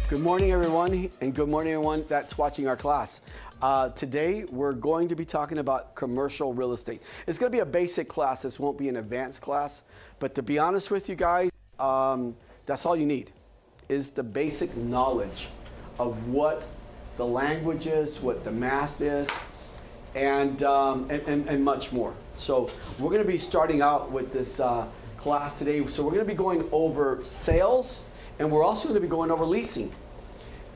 Good morning, everyone, and good morning, everyone that's watching our class. Today, we're going to be talking about commercial real estate. It's going to be a basic class. This won't be an advanced class. But to be honest with you guys, that's all you need, is the basic knowledge of what the language is, what the math is, and much more. So we're going to be starting out with this class today. So we're going to be going over sales, and we're also going to be going over leasing.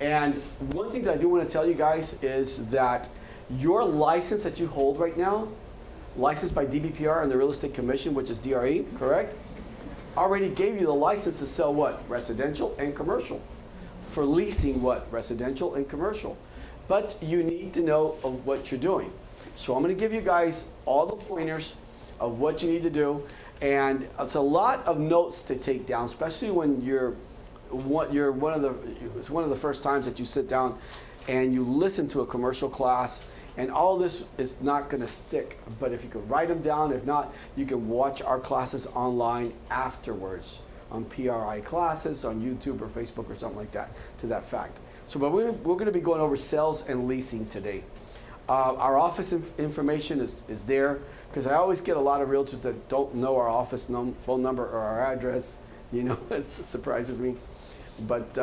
And one thing that I do want to tell you guys is that your license that you hold right now, licensed by DBPR and the Real Estate Commission, which is DRE, correct? Already gave you the license to sell what? Residential and commercial. For leasing what? Residential and commercial. But you need to know of what you're doing. So I'm going to give you guys all the pointers of what you need to do. And it's a lot of notes to take down, especially when it's one of the first times that you sit down and you listen to a commercial class, and all this is not going to stick. But if you can write them down, if not, you can watch our classes online afterwards on PRI classes, on YouTube or Facebook or something like that, to that fact. So but we're going to be going over sales and leasing today. Our office information is there, because I always get a lot of realtors that don't know our office phone number or our address. You know, it surprises me. But,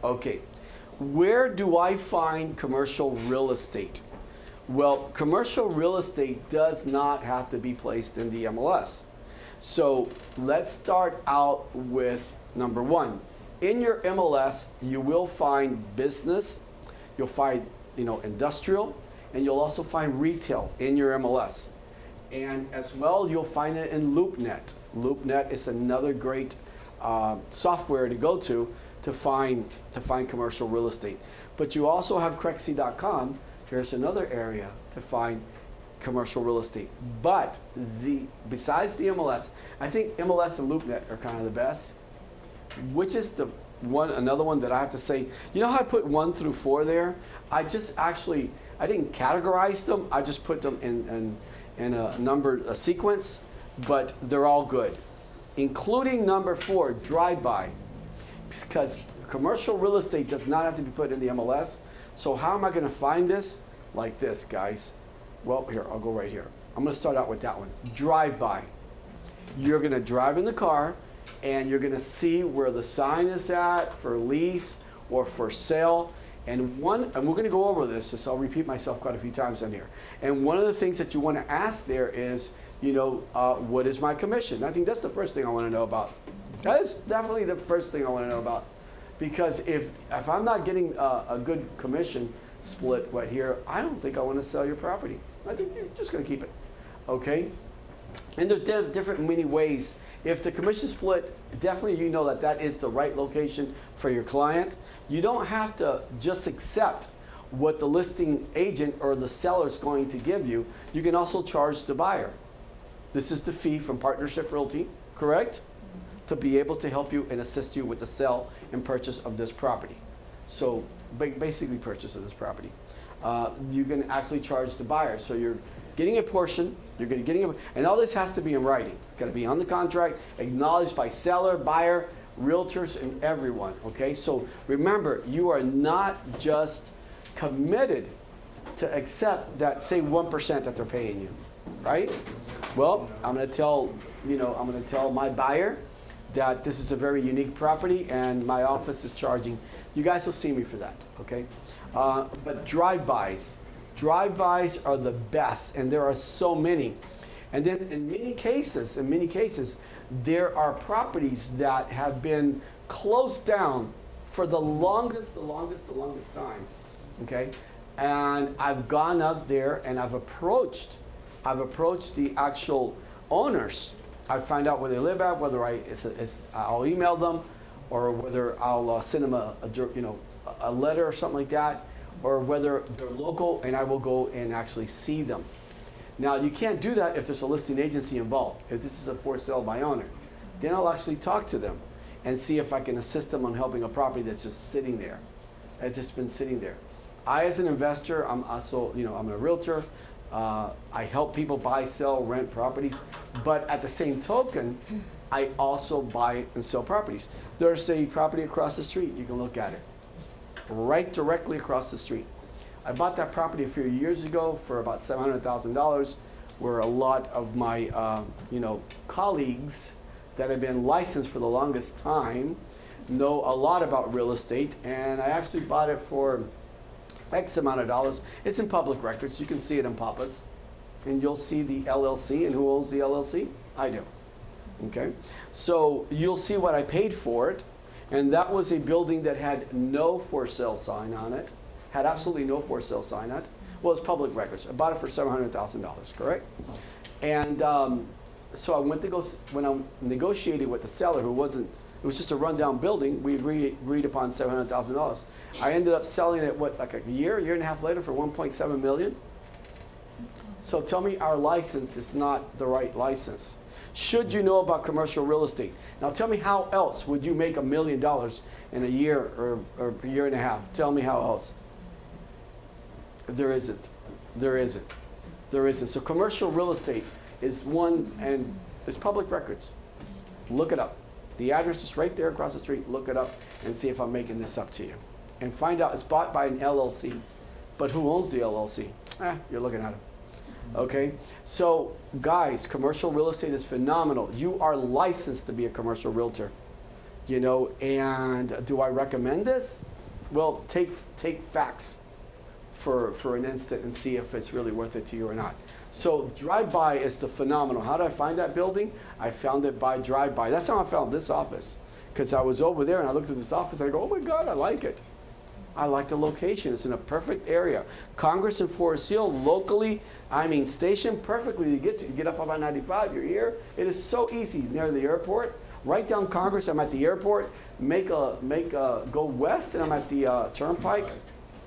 okay, where do I find commercial real estate? Well, commercial real estate does not have to be placed in the MLS. So let's start out with number one. In your MLS, you will find business, you'll find, industrial, and you'll also find retail in your MLS. And as well, you'll find it in LoopNet. LoopNet is another great software to go to find commercial real estate. But you also have Crexy.com. Here's another area to find commercial real estate. But besides the MLS, I think MLS and LoopNet are kind of the best. Which is another one that I have to say, you know how I put 1 through 4 there? I didn't categorize them. I just put them in a sequence, but they're all good, including number 4, drive-by, because commercial real estate does not have to be put in the MLS. So how am I going to find this? Like this, guys. Well, here, I'll go right here. I'm going to start out with that one. Drive-by. You're going to drive in the car, and you're going to see where the sign is at for lease or for sale. And we're going to go over this, so I'll repeat myself quite a few times on here. And one of the things that you want to ask there is, what is my commission? I think that's the first thing I want to know about. That is definitely the first thing I want to know about. Because if I'm not getting a good commission split right here, I don't think I want to sell your property. I think you're just going to keep it, okay? And there's different many ways. If the commission split, definitely you know that is the right location for your client. You don't have to just accept what the listing agent or the seller is going to give you. You can also charge the buyer. This is the fee from Partnership Realty, correct? To be able to help you and assist you with the sale and purchase of this property. So basically purchase of this property. You can actually charge the buyer. So you're getting a portion, and all this has to be in writing. It's got to be on the contract, acknowledged by seller, buyer, realtors, and everyone, okay? So remember, you are not just committed to accept that, say, 1% that they're paying you, right? Well, I'm going to tell my buyer that this is a very unique property and my office is charging. You guys will see me for that, okay? But drive-bys are the best, and there are so many. And then in many cases, there are properties that have been closed down for the longest time, okay? And I've gone out there and I've approached the actual owners. I find out where they live at, whether I'll email them, or whether I'll send them a letter or something like that, or whether they're local, and I will go and actually see them. Now, you can't do that if there's a listing agency involved. If this is a for sale by owner, then I'll actually talk to them and see if I can assist them on helping a property that's just sitting there, that's just been sitting there. I, as an investor, I'm also, I'm a realtor. I help people buy, sell, rent properties. But at the same token, I also buy and sell properties. There's a property across the street. You can look at it. Right directly across the street. I bought that property a few years ago for about $700,000, where a lot of my colleagues that have been licensed for the longest time know a lot about real estate, and I actually bought it for X amount of dollars. It's in public records. You can see it in Papa's, and you'll see the LLC, and who owns the LLC? I do. Okay, so you'll see what I paid for it, and that was a building that had no for sale sign on it, had absolutely no for sale sign on it. Well, it's public records. I bought it for $700,000, correct? And so I went to go, when I negotiated with the seller, who wasn't, it was just a rundown building, we agreed upon $700,000. I ended up selling it, what, like a year and a half later for $1.7 million? So tell me our license is not the right license. Should you know about commercial real estate? Now tell me how else would you make $1 million in a year or a year and a half? Tell me how else. There isn't. There isn't. There isn't. So commercial real estate is one, and it's public records. Look it up. The address is right there across the street. Look it up and see if I'm making this up to you. And find out it's bought by an LLC. But who owns the LLC? You're looking at it. Okay? So guys, commercial real estate is phenomenal. You are licensed to be a commercial realtor. You know, and do I recommend this? Well, take facts for an instant and see if it's really worth it to you or not. So drive-by is the phenomenal. How did I find that building? I found it by drive-by. That's how I found this office. Because I was over there and I looked at this office and I go, oh my God, I like it. I like the location. It's in a perfect area. Congress and Forest Hill, locally, I mean, stationed perfectly to get to. You get off about 95, you're here. It is so easy near the airport. Right down Congress, I'm at the airport. Go west and I'm at the Turnpike.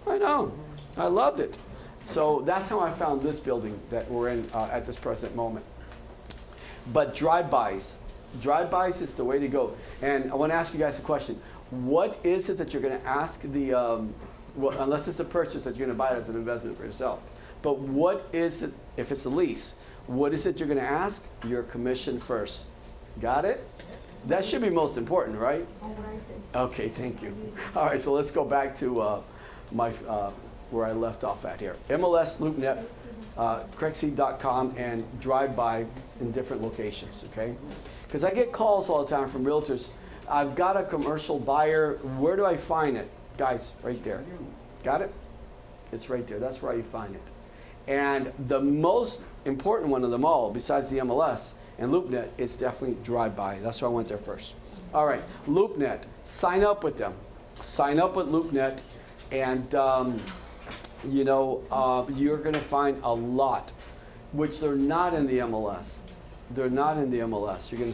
I know. I loved it. So that's how I found this building that we're in at this present moment. But drive-bys. Drive-bys is the way to go. And I want to ask you guys a question. What is it that you're going to ask the, well, unless it's a purchase that you're going to buy it as an investment for yourself. But what is it, if it's a lease, what is it you're going to ask? Your commission first. Got it? That should be most important, right? Okay, thank you. All right, so let's go back to where I left off at here. MLS, LoopNet, CraigSeed.com, and drive-by in different locations, okay? Because I get calls all the time from realtors. I've got a commercial buyer. Where do I find it? Guys, right there. Got it? It's right there. That's where you find it. And the most important one of them all, besides the MLS and LoopNet, is definitely drive-by. That's why I went there first. All right, LoopNet. Sign up with them. Sign up with LoopNet, and you're going to find a lot, which they're not in the MLS. They're not in the MLS. You're going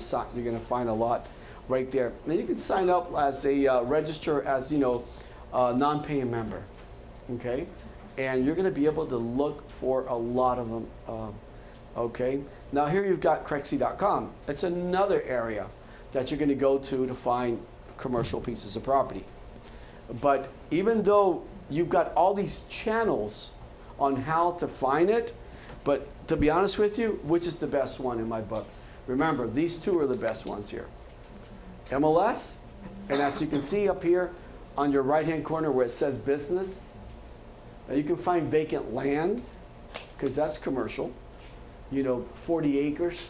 to find a lot right there. And you can sign up as a register as a non-paying member, okay? And you're going to be able to look for a lot of them, okay? Now here you've got CraigSeed.com. It's another area that you're going to go to find commercial pieces of property. But even though you've got all these channels on how to find it, but to be honest with you, which is the best one in my book? Remember, these two are the best ones here. MLS, and as you can see up here on your right-hand corner where it says business, now you can find vacant land, because that's commercial. 40 acres,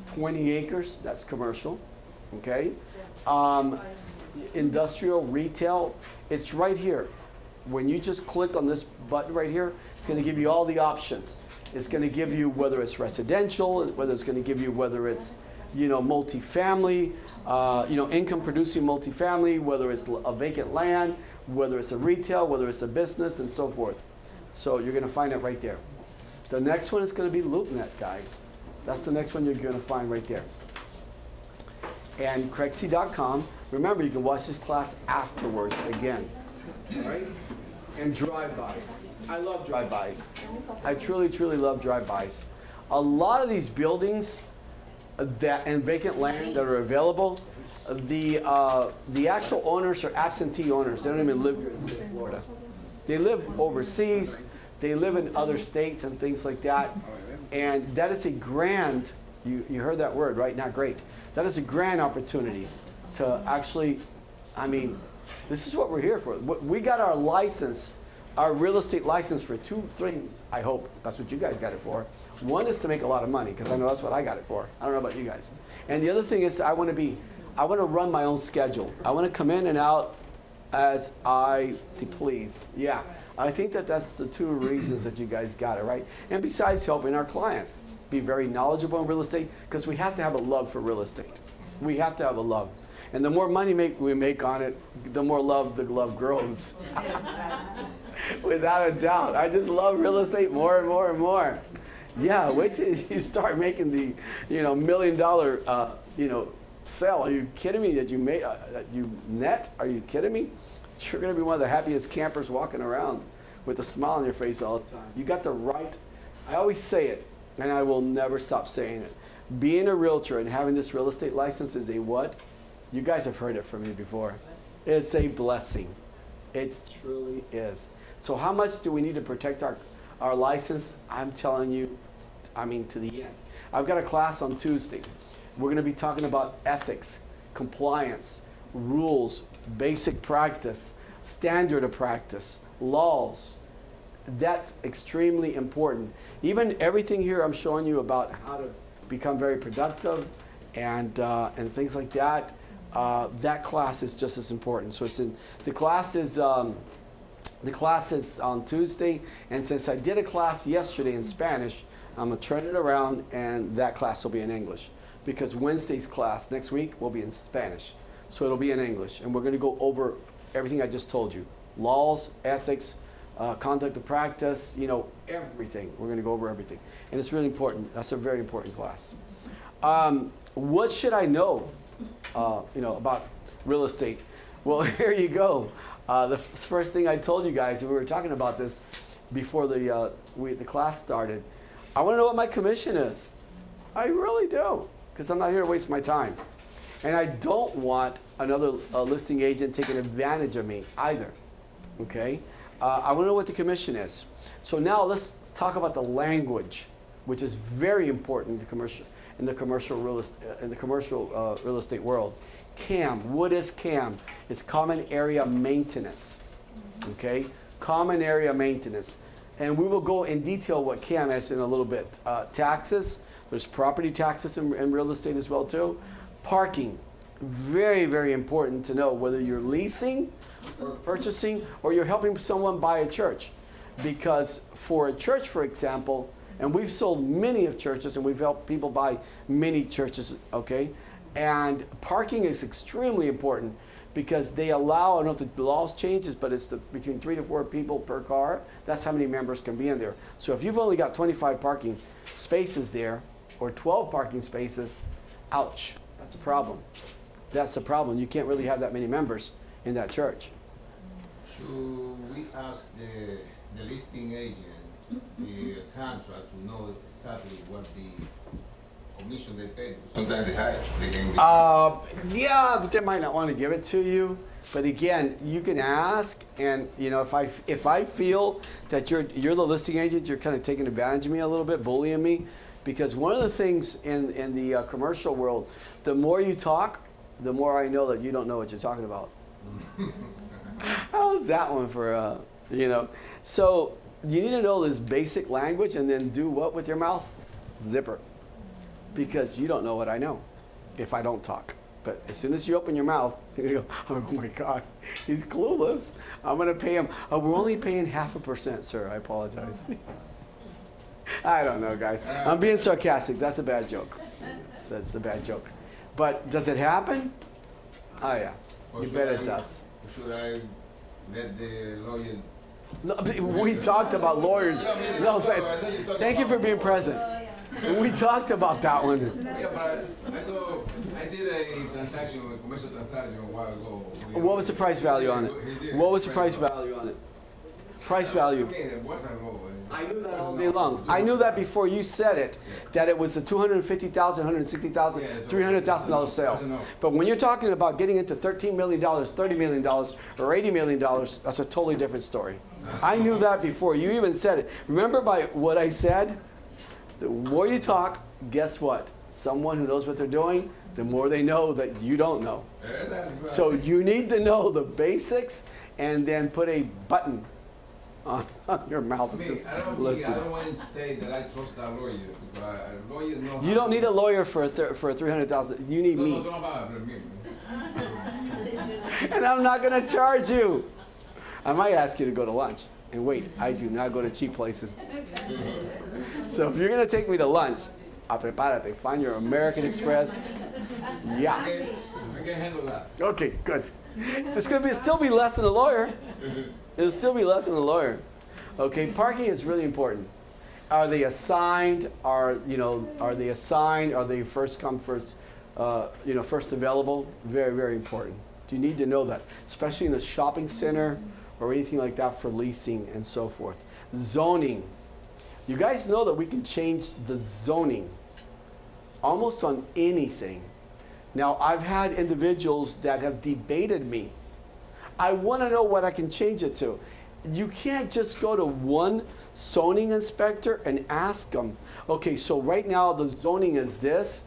20 acres, that's commercial, okay? Industrial, retail, it's right here. When you just click on this button right here, it's going to give you all the options. It's going to give you whether it's residential, whether it's going to give you whether it's multifamily, income producing multifamily, whether it's a vacant land, whether it's a retail, whether it's a business, and so forth. So you're going to find it right there. The next one is going to be LoopNet, guys. That's the next one you're going to find right there. And CraigSeed.com. Remember, you can watch this class afterwards again. All right? And drive-by. I love drive-bys. I truly, truly love drive-bys. A lot of these buildings and vacant land that are available, the actual owners are absentee owners. They don't even live here in the state of Florida. They live overseas. They live in other states and things like that. And that is a grand You heard that word, right? Not great. That is a grand opportunity to actually, I mean, this is what we're here for. We got our license, our real estate license for 2 things, I hope. That's what you guys got it for. One is to make a lot of money, because I know that's what I got it for. I don't know about you guys. And the other thing is that I want to run my own schedule. I want to come in and out as I please. Yeah, I think that's the 2 reasons that you guys got it, right? And besides helping our clients be very knowledgeable in real estate, because we have to have a love for real estate. We have to have a love. And the more money we make on it, the more the love grows. Without a doubt. I just love real estate more and more and more. Yeah, wait till you start making the, $1 million, sale. Are you kidding me that you made, that you net? Are you kidding me? You're going to be one of the happiest campers walking around with a smile on your face all the time. You got the right, I always say it, and I will never stop saying it. Being a realtor and having this real estate license is a what? You guys have heard it from me before. It's a blessing. It truly is. So how much do we need to protect our license? I'm telling you, to the end. I've got a class on Tuesday. We're going to be talking about ethics, compliance, rules, basic practice, standard of practice, laws. That's extremely important. Even everything here I'm showing you about how to become very productive and things like that. That class is just as important. So the class is on Tuesday, and since I did a class yesterday in Spanish, I'm gonna turn it around, and that class will be in English, because Wednesday's class next week will be in Spanish, so it'll be in English, and we're gonna go over everything I just told you: laws, ethics, conduct of practice, everything. We're gonna go over everything, and it's really important. That's a very important class. What should I know? About real estate. Well, here you go. The first thing I told you guys, we were talking about this before the class started. I want to know what my commission is. I really do, because I'm not here to waste my time. And I don't want another listing agent taking advantage of me either. Okay? I want to know what the commission is. So now let's talk about the language, which is very important in the commercial real estate world. CAM. What is CAM? It's common area maintenance. Okay, common area maintenance, and we will go in detail what CAM is in a little bit. Taxes. There's property taxes in real estate as well too. Parking. Very, very important to know whether you're leasing or purchasing or you're helping someone buy a church, because for a church, for example. And we've sold many of churches, and we've helped people buy many churches, okay? And parking is extremely important, because they allow, I don't know if the laws changes, but it's between 3 to 4 people per car. That's how many members can be in there. So if you've only got 25 parking spaces there, or 12 parking spaces, ouch, that's a problem. That's a problem. You can't really have that many members in that church. Should we ask the listing agent, the contract, to know exactly what the commission they pay? Sometimes they hire. Yeah, but they might not want to give it to you. But again, you can ask, and if I feel that you're the listing agent, you're kind of taking advantage of me a little bit, bullying me, because one of the things in the commercial world, the more you talk, the more I know that you don't know what you're talking about. How's that one for So you need to know this basic language, and then do what with your mouth? Zipper. Because you don't know what I know if I don't talk. But as soon as you open your mouth, you go, oh my God, he's clueless. I'm going to pay him. Oh, we're only paying 0.5%, sir. I apologize. I don't know, guys. I'm being sarcastic. That's a bad joke. That's a bad joke. But does it happen? Oh, yeah. You bet it does. Should I let the lawyer? No, we talked about lawyers. No, thank you for being present. We talked about that one. Yeah, but I did a transaction, a commercial transaction a while ago. What was the price value on it? What was the price value on it? Price value. I knew that all day long. I knew that before you said it, that it was a $250,000, $160,000, $300,000 sale. But when you're talking about getting into $13 million, $30 million, or $80 million, that's a totally different story. I knew that before you even said it. Remember by what I said? The more you talk, guess what? someone who knows what they're doing, the more they know that you don't know. That's right. So you need to know the basics and then put a button on your mouth and just listen. I don't want to say that I trust that lawyer, because a lawyer knows. You don't need a lawyer for a $300,000. You need me. And I'm not going to charge you. I might ask you to go to lunch. And wait, I do not go to cheap places. So if you're going to take me to lunch, prepárate. Find your American Express. Yeah. I can handle that. Okay, good. It's going to still be less than a lawyer. It'll still be less than a lawyer. Okay, parking is really important. Are they assigned? Are they assigned? Are they first come, first, first available? Very, very important. You need to know that, especially in a shopping center or anything like that for leasing and so forth. Zoning. You guys know that we can change the zoning almost on anything. Now, I've had individuals that have debated me. I want to know what I can change it to. You can't just go to one zoning inspector and ask them, okay, so right now the zoning is this.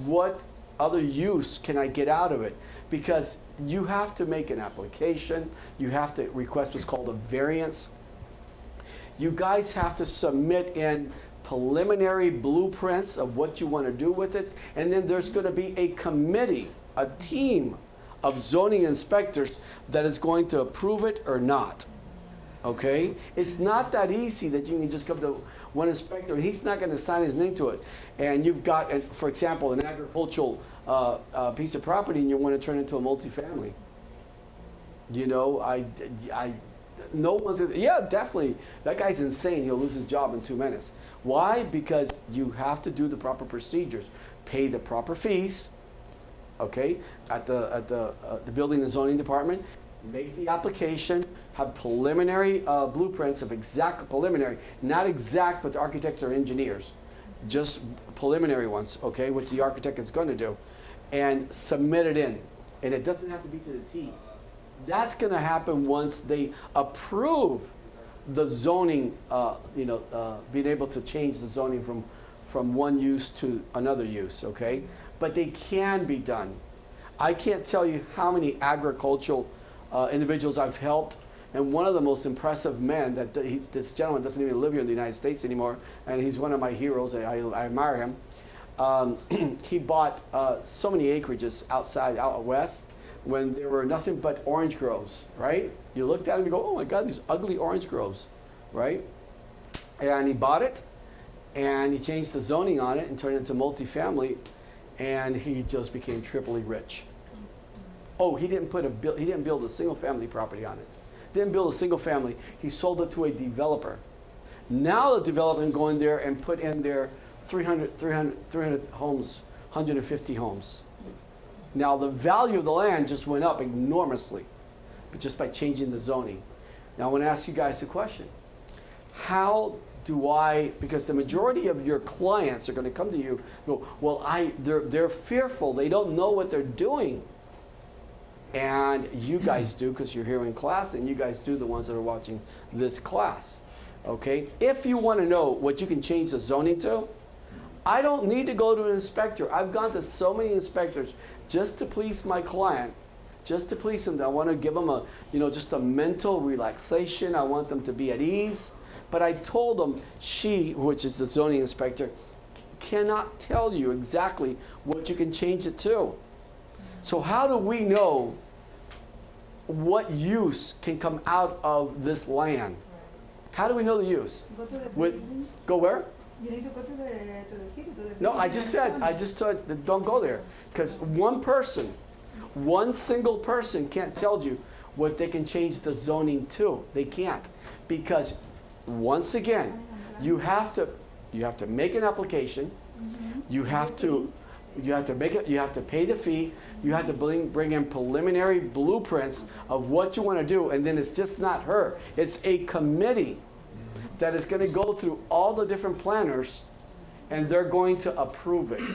What other use can I get out of it? Because you have to make an application. You have to request what's called a variance. You guys have to submit in preliminary blueprints of what you want to do with it. And then there's going to be a committee, a team of zoning inspectors that is going to approve it or not. Okay? It's not that easy that you can just come to one inspector and he's not going to sign his name to it. And you've got, for example, an agricultural piece of property and you want to turn it into a multifamily. You know, no one's gonna, yeah, definitely. That guy's insane. He'll lose his job in 2 minutes. Why? Because you have to do the proper procedures, pay the proper fees. Okay, at the building and zoning department, make the application, have preliminary blueprints of exact preliminary, not exact, but the architects or engineers, just preliminary ones. Okay, which the architect is going to do, and submit it in, and it doesn't have to be to the T. That's going to happen once they approve the zoning, being able to change the zoning from one use to another use, okay? But they can be done. I can't tell you how many agricultural individuals I've helped, and one of the most impressive men, this gentleman doesn't even live here in the United States anymore, and he's one of my heroes. I admire him. He bought so many acreages out west, when there were nothing but orange groves, right? You looked at them and you go, oh my God, these ugly orange groves, right? And he bought it, and he changed the zoning on it and turned it into multifamily, and he just became triply rich. Oh, he didn't build a single family property on it. Didn't build a single family. He sold it to a developer. Now the developer can go in there and put in their 300 homes, 150 homes. Now the value of the land just went up enormously, but just by changing the zoning. Now I want to ask you guys a question. How do because the majority of your clients are going to come to you and go, well, they're fearful, they don't know what they're doing. And you guys do, because you're here in class, and you guys do, the ones that are watching this class. Okay? If you want to know what you can change the zoning to, I don't need to go to an inspector. I've gone to so many inspectors just to please my client, just to please them. I want to give them just a mental relaxation. I want them to be at ease. But I told them she, which is the zoning inspector, cannot tell you exactly what you can change it to. So how do we know what use can come out of this land? How do we know the use? Go where? You need to go to the city. No, I just said, don't go there. Because one single person can't tell you what they can change the zoning to. They can't. Because once again, you have to make an application. You have to make it, you have to pay the fee, you have to bring in preliminary blueprints of what you want to do, and then it's just not her. It's a committee that is going to go through all the different planners, and they're going to approve it.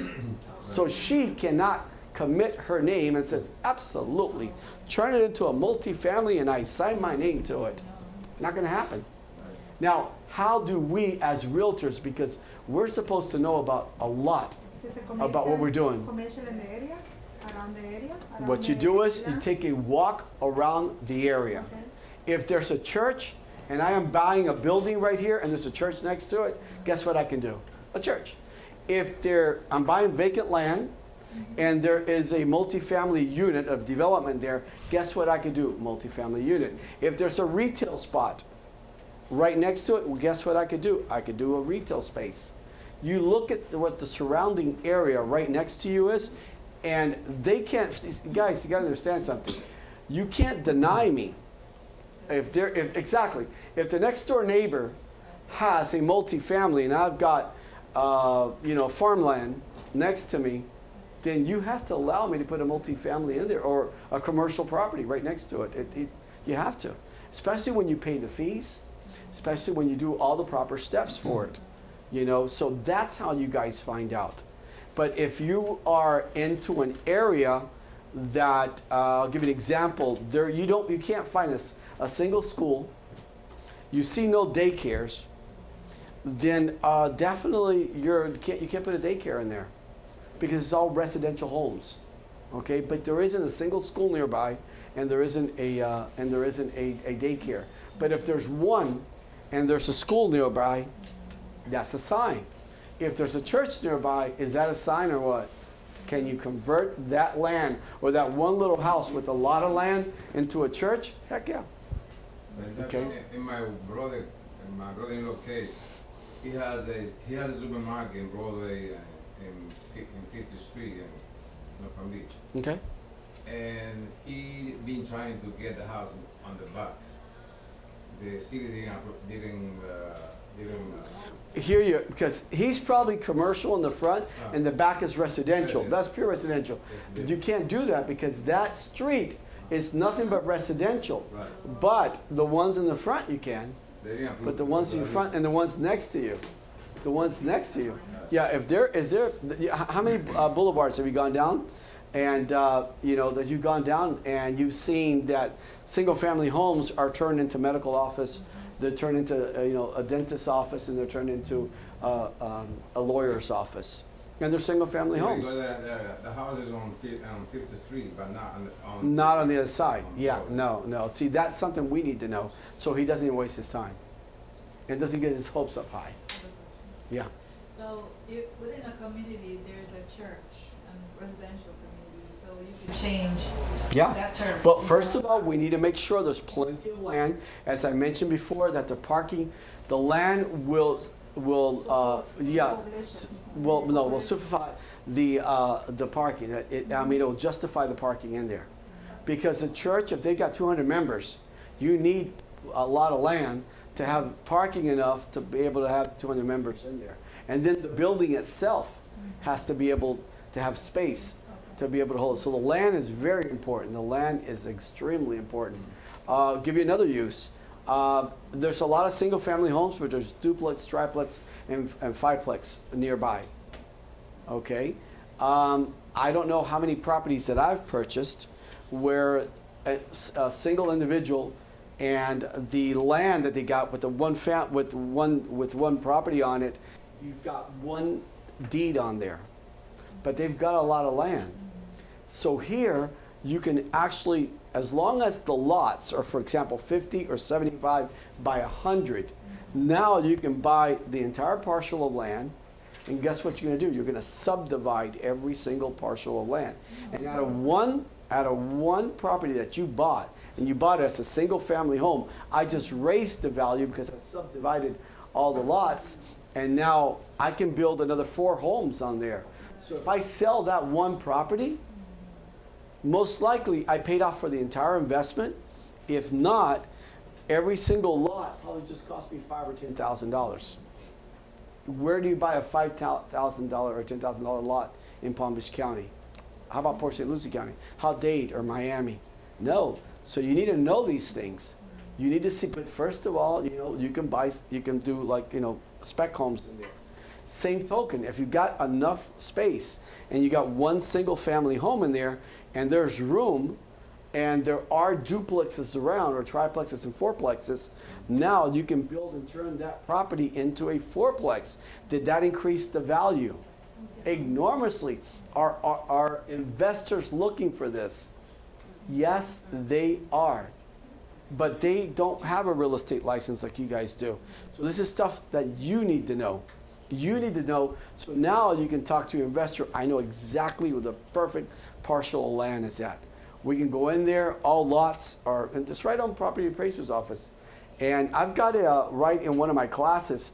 So she cannot commit her name and says, absolutely, turn it into a multifamily and I sign my name to it. Not going to happen. Now, how do we as realtors, because we're supposed to know about a lot So it's a about what we're doing. Commercial in the area, around the area. Around What you the do is you land? take a walk around the area. Okay. If there's a church and I am buying a building right here and there's a church next to it, guess what I can do? A church. If I'm buying vacant land and there is a multifamily unit of development there, guess what I could do? Multifamily unit. If there's a retail spot right next to it, well, guess what I could do? I could do a retail space. You look at what the surrounding area right next to you is, and they can't, guys, you gotta understand something. You can't deny me. If the next door neighbor has a multifamily and I've got, farmland next to me, then you have to allow me to put a multifamily in there or a commercial property right next to it. You have to, especially when you pay the fees, especially when you do all the proper steps for it. So that's how you guys find out. But if you are into an area that, I'll give you an example, you can't find a single school, you see no daycares, then definitely you can't put a daycare in there because it's all residential homes, okay? But there isn't a single school nearby, and there isn't a daycare. But if there's one, and there's a school nearby, that's a sign. If there's a church nearby, is that a sign or what? Can you convert that land or that one little house with a lot of land into a church? Heck yeah. Okay. In my brother-in-law case, he has a supermarket in Broadway in 50th Street in North Palm Beach. Okay. And he been trying to get the house on the back. The city didn't Hear you, because he's probably commercial in the front and the back is residential. Yeah. That's pure residential. Yes, You can't do that because that street is nothing but residential. Right. But the ones in the front you can. But the ones in front and the ones next to you, yeah. If there is how many boulevards have you gone down, and that you've gone down and you've seen that single-family homes are turned into medical office, they're turned into a dentist's office, and they're turned into a lawyer's office, and they're single-family homes. The house is on 50th Street, but Not on the other side. on the Yeah, road. no. See, that's something we need to know, so he doesn't even waste his time, and doesn't get his hopes up high. Yeah. So if within a community, there's a church and residential community, so you can change Yeah. that church. But first of all, we need to make sure there's plenty of land. As I mentioned before, that the land will suffify the parking. It'll justify the parking in there. Because the church, if they've got 200 members, you need a lot of land to have parking enough to be able to have 200 members in there. And then the building itself has to be able to have space to be able to hold it. So the land is very important. The land is extremely important. Give you another use. There's a lot of single-family homes, but there's duplex, triplex, and fiveplex nearby. Okay? I don't know how many properties that I've purchased where a single individual and the land that they got with one property on it, you've got one deed on there, but they've got a lot of land. So here you can actually, as long as the lots are, for example, 50 or 75 by 100, now you can buy the entire parcel of land, and guess what you're going to do? You're going to subdivide every single parcel of land, and out of one property that you bought, and you bought it as a single family home, I just raised the value because I subdivided all the lots, and now I can build another 4 homes on there. So if I sell that one property, most likely I paid off for the entire investment. If not, every single lot probably just cost me $5,000 or $10,000. Where do you buy a $5,000 or $10,000 lot in Palm Beach County? How about Port St. Lucie County? How Dade or Miami? No. So you need to know these things. You need to see, but first of all, you can do spec homes in there. Same token, if you got enough space and you got one single family home in there and there's room and there are duplexes around or triplexes and fourplexes, now you can build and turn that property into a fourplex. Did that increase the value? enormously. Are investors looking for this? Yes, they are. But they don't have a real estate license like you guys do. So this is stuff that you need to know. You need to know, so now you can talk to your investor. I know exactly where the perfect parcel of land is at. We can go in there, all lots are, and it's right on property appraiser's office. And I've got it right in one of my classes,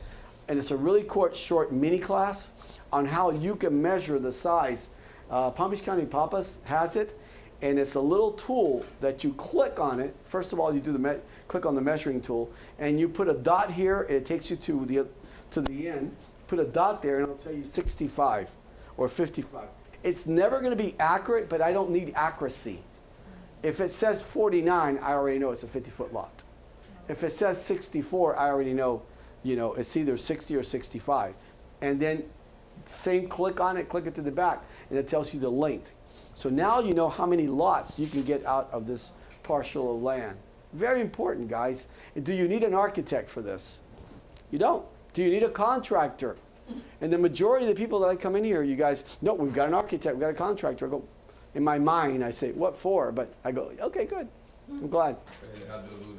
and it's a really short mini class on how you can measure the size. Palm Beach County Papas has it, and it's a little tool that you click on it. First of all, you do click on the measuring tool, and you put a dot here, and it takes you to the end. Put a dot there, and it'll tell you 65 or 55. It's never going to be accurate, but I don't need accuracy. If it says 49, I already know it's a 50-foot lot. If it says 64, I already know, it's either 60 or 65. And then same click on it, click it to the back, and it tells you the length. So now you know how many lots you can get out of this parcel of land. Very important, guys. Do you need an architect for this? You don't. Do you need a contractor? And the majority of the people that I come in here, you guys, no, we've got an architect, we've got a contractor. I go, in my mind, I say, what for? But I go, okay, good. I'm glad. They have to do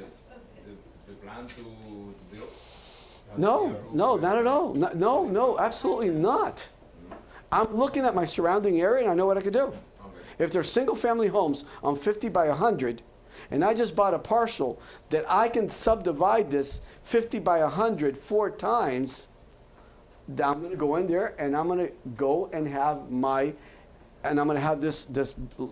the plan to build? No, not at all. No, absolutely not. I'm looking at my surrounding area and I know what I could do. Okay. If there's single family homes on 50 by 100, and I just bought a parcel that I can subdivide this 50 by 100 4 times, I'm going to go in there and I'm going to go and have I'm going to have this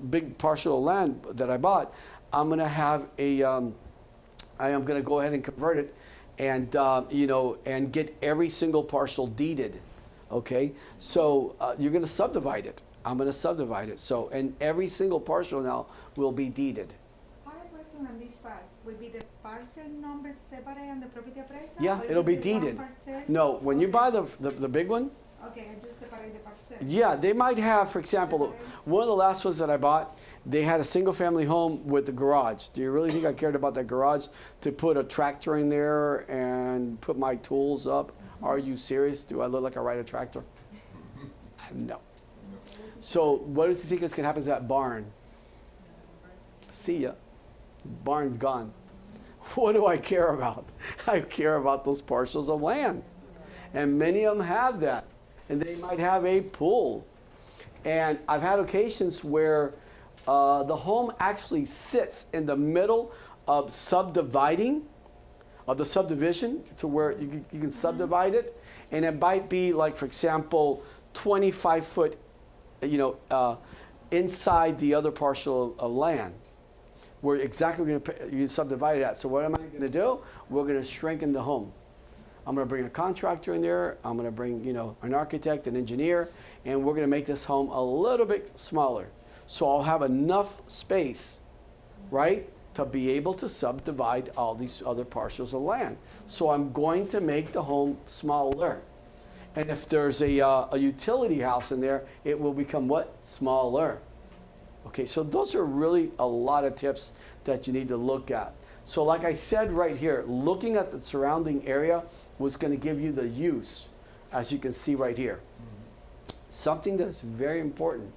big parcel of land that I bought. I'm going to have I am going to go ahead and convert it, and and get every single parcel deeded. Okay, so you're going to subdivide it. I'm going to subdivide it. So, and every single parcel now will be deeded. I have a question on this part. Will be the parcel number separate on the property appraisal? Yeah, or it'll be one deeded. parcel? No, when you buy the big one, Okay, I just separate the parcel. yeah, they might have, for example, one of the last ones that I bought, they had a single family home with the garage. Do you really think I cared about that garage to put a tractor in there and put my tools up? Are you serious? Do I look like I ride a tractor? No. So what do you think is going to happen to that barn? See ya. Barn's gone. What do I care about? I care about those parcels of land. And many of them have that. And they might have a pool. And I've had occasions where the home actually sits in the middle of subdividing, of the subdivision, to where you can subdivide it. And it might be like, for example, 25 foot, inside the other parcel of land, where exactly we're going to subdivide it at. So what am I going to do? We're going to shrink in the home. I'm going to bring a contractor in there. I'm going to bring, an architect, an engineer, and we're going to make this home a little bit smaller. So I'll have enough space, right, to be able to subdivide all these other parcels of land. So I'm going to make the home smaller. And if there's a utility house in there, it will become what? Smaller. Okay, so those are really a lot of tips that you need to look at. So like I said right here, looking at the surrounding area was going to give you the use, as you can see right here. Something that is very important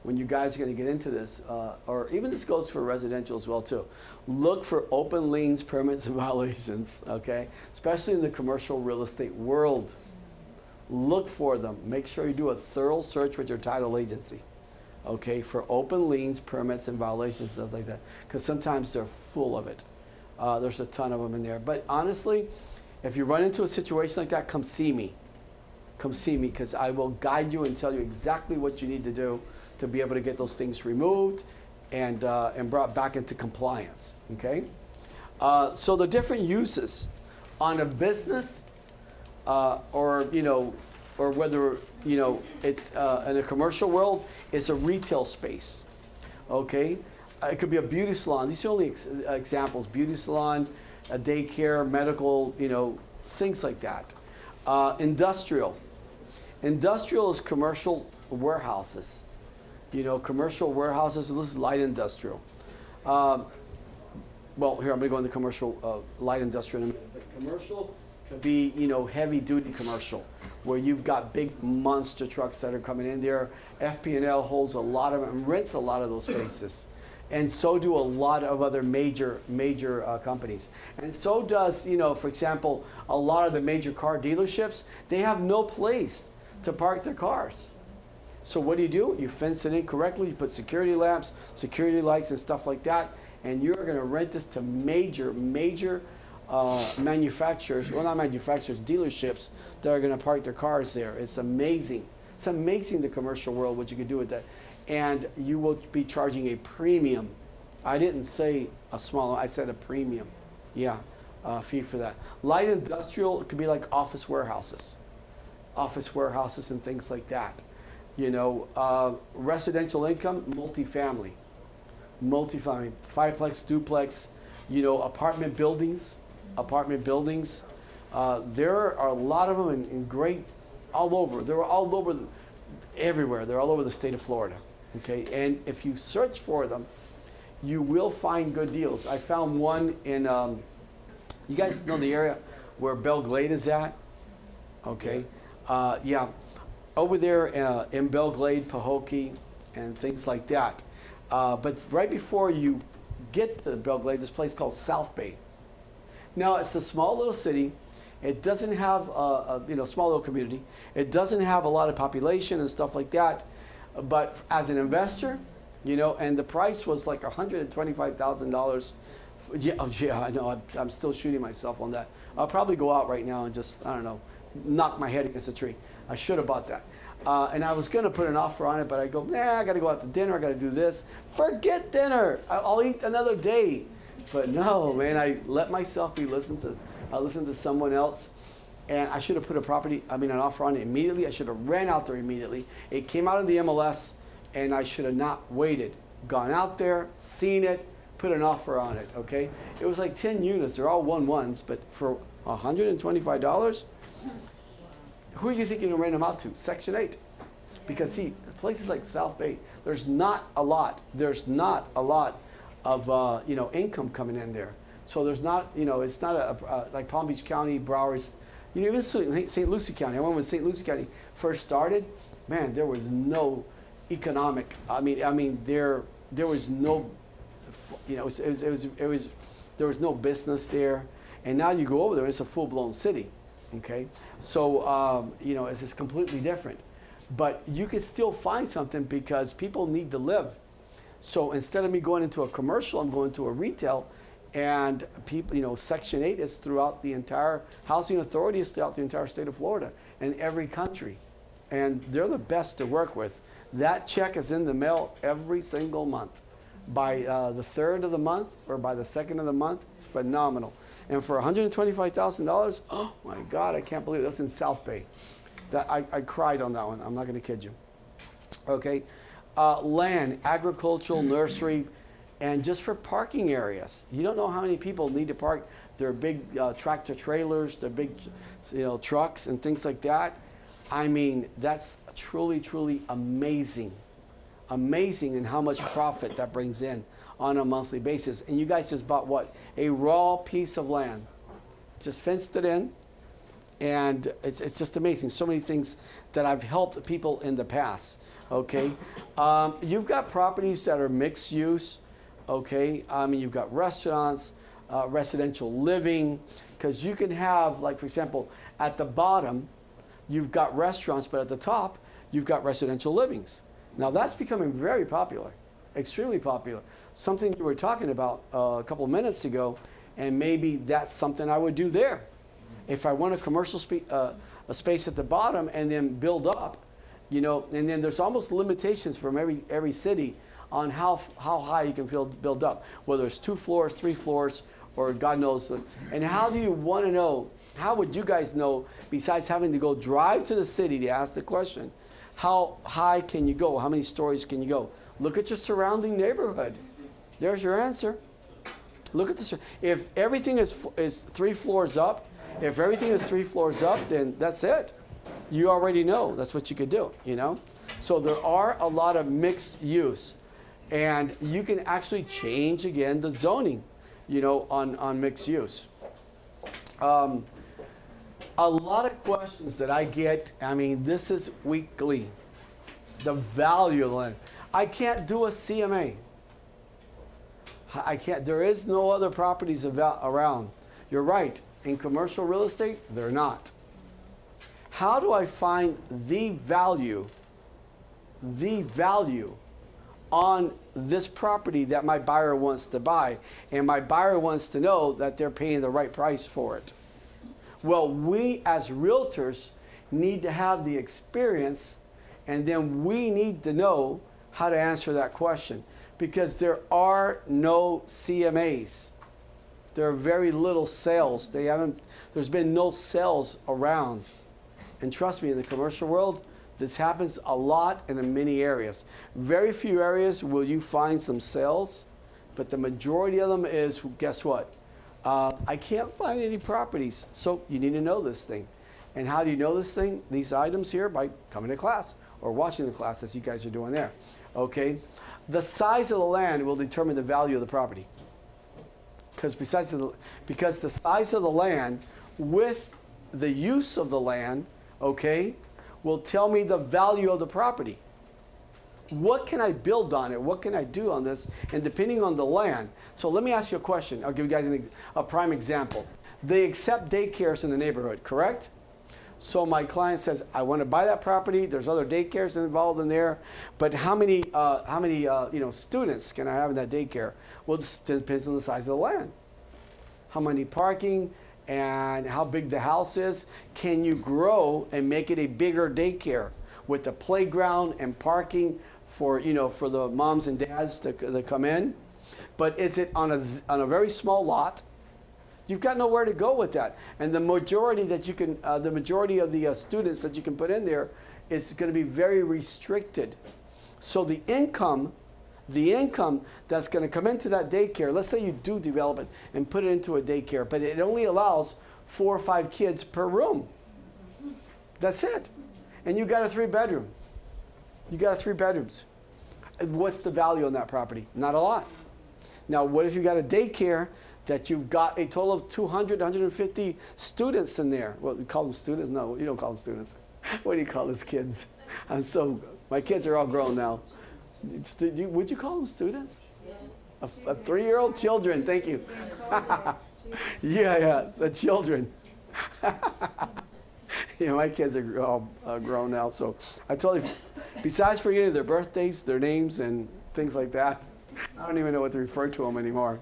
when you guys are going to get into this, or even this goes for residential as well too. Look for open liens, permits, and violations, okay? Especially in the commercial real estate world. Look for them. Make sure you do a thorough search with your title agency, okay, for open liens, permits, and violations, stuff like that, because sometimes they're full of it. There's a ton of them in there. But honestly, if you run into a situation like that, come see me. Come see me, because I will guide you and tell you exactly what you need to do to be able to get those things removed and brought back into compliance, okay? So the different uses on a business, or whether it's in a commercial world, it's a retail space. Okay, it could be a beauty salon. These are only examples: beauty salon, a daycare, medical, things like that. Industrial is commercial warehouses. Commercial warehouses. This is light industrial. Well, here I'm going to go into commercial light industrial in a minute. But commercial Could be, you know, heavy duty commercial, where you've got big monster trucks that are coming in there. FP&L holds a lot of and rents a lot of those spaces, and so do a lot of other major companies. And so does, you know, for example, a lot of the major car dealerships. They have no place to park their cars. So what do? You fence it in correctly. You put security lamps, security lights, and stuff like that. And you're going to rent this to major manufacturers, well, not manufacturers, dealerships that are going to park their cars there. It's amazing. It's amazing, the commercial world, what you can do with that. And you will be charging a premium. I didn't say a small, I said a premium. Yeah, fee for that. Light industrial, it could be like office warehouses and things like that. You know, residential income, multifamily, fiveplex, duplex, you know, apartment buildings. There are a lot of them in great, all over. They're all over, everywhere. They're all over the state of Florida. Okay, and if you search for them, you will find good deals. I found one in, you guys know the area where Belle Glade is at? Okay, yeah, over there in Belle Glade, Pahokee, and things like that. But right before you get to Belle Glade, this place called South Bay. Now, it's a small little city. It doesn't have a you know, small little community. It doesn't have a lot of population and stuff like that. But as an investor, you know, and the price was like $125,000. Yeah, oh, yeah, I know. I'm still shooting myself on that. I'll probably go out right now and just, I don't know, knock my head against a tree. I should have bought that. And I was going to put an offer on it, but I go, nah, I got to go out to dinner. I got to do this. Forget dinner. I'll eat another day. But no, man, I let myself be listened to. I listened to someone else, and I should have put an offer on it immediately. I should have ran out there immediately. It came out of the MLS, and I should have not waited. Gone out there, seen it, put an offer on it, okay? It was like 10 units. They're all 1-1s, but for $125, who do you think you're going to rent them out to? Section 8. Because, see, places like South Bay, there's not a lot of you know, income coming in there. So there's not, you know, it's not like Palm Beach County, Broward, you know, even St. Lucie County. I remember when St. Lucie County first started, man, there was no economic, I mean, there was no, you know, there was no business there. And now you go over there, it's a full-blown city, okay? So, you know, it's completely different. But you can still find something because people need to live. So instead of me going into a commercial, I'm going to a retail, and people, you know, Section 8 is throughout the entire, housing authority is throughout the entire state of Florida and every country. And they're the best to work with. That check is in the mail every single month. By the 3rd of the month or by the 2nd of the month, it's phenomenal. And for $125,000, oh my God, I can't believe it. That's in South Bay. I cried on that one. I'm not going to kid you. Okay. Land, agricultural, nursery, and just for parking areas. You don't know how many people need to park their big tractor trailers, their big, you know, trucks and things like that. I mean, that's truly, truly amazing. Amazing in how much profit that brings in on a monthly basis. And you guys just bought what? A raw piece of land. Just fenced it in. And it's just amazing. So many things that I've helped people in the past. Okay, you've got properties that are mixed use. Okay, I mean, you've got restaurants, residential living, because you can have, like, for example, at the bottom, you've got restaurants, but at the top, you've got residential livings. Now that's becoming very popular, extremely popular. Something you were talking about a couple of minutes ago, and maybe that's something I would do there. If I want a commercial a space at the bottom and then build up, you know, and then there's almost limitations from every city on how high you can build up, whether it's 2 floors, 3 floors, or God knows. And how do you want to know, how would you guys know, besides having to go drive to the city to ask the question, how high can you go? How many stories can you go? Look at your surrounding neighborhood. There's your answer. Look at this. If everything is 3 floors up, if everything is 3 floors up, then that's it. You already know that's what you could do, you know? So there are a lot of mixed use, and you can actually change again the zoning, you know, on mixed use. A lot of questions that I get, I mean, this is weekly. The value of the land. I can't do a CMA. I can't, there is no other properties around. You're right, in commercial real estate, they're not. How do I find the value on this property that my buyer wants to buy? And my buyer wants to know that they're paying the right price for it. Well, we as realtors need to have the experience, and then we need to know how to answer that question, because there are no CMAs. There are very little sales. There's been no sales around. And trust me, in the commercial world, this happens a lot and in many areas. Very few areas will you find some sales, but the majority of them is, guess what? I can't find any properties. So you need to know this thing. And how do you know this thing? These items here, by coming to class or watching the class as you guys are doing there. Okay? The size of the land will determine the value of the property. Because the size of the land with the use of the land, okay, will tell me the value of the property. What can I build on it? What can I do on this? And depending on the land. So let me ask you a question. I'll give you guys a prime example. They accept daycares in the neighborhood, correct? So my client says, I want to buy that property. There's other daycares involved in there, but how many students can I have in that daycare? Well, it depends on the size of the land. How many parking and how big the house is. Can you grow and make it a bigger daycare with the playground and parking for the moms and dads to come in? But is it on a very small lot? You've got nowhere to go with that. And the majority that you can, the majority of the students that you can put in there is going to be very restricted. So the income that's going to come into that daycare, let's say you do develop it and put it into a daycare, but it only allows 4 or 5 kids per room. That's it. And you got a 3-bedroom. You got 3 bedrooms. What's the value on that property? Not a lot. Now, what if you got a daycare that you've got a total of 200, 150 students in there? Well, we call them students? No, you don't call them students. What do you call those kids? My kids are all grown now. Would you call them students? Yeah. A 3-year-old? Children, thank you. Yeah, the children. My kids are all grown now, so I told you, besides forgetting their birthdays, their names, and things like that, I don't even know what to refer to them anymore.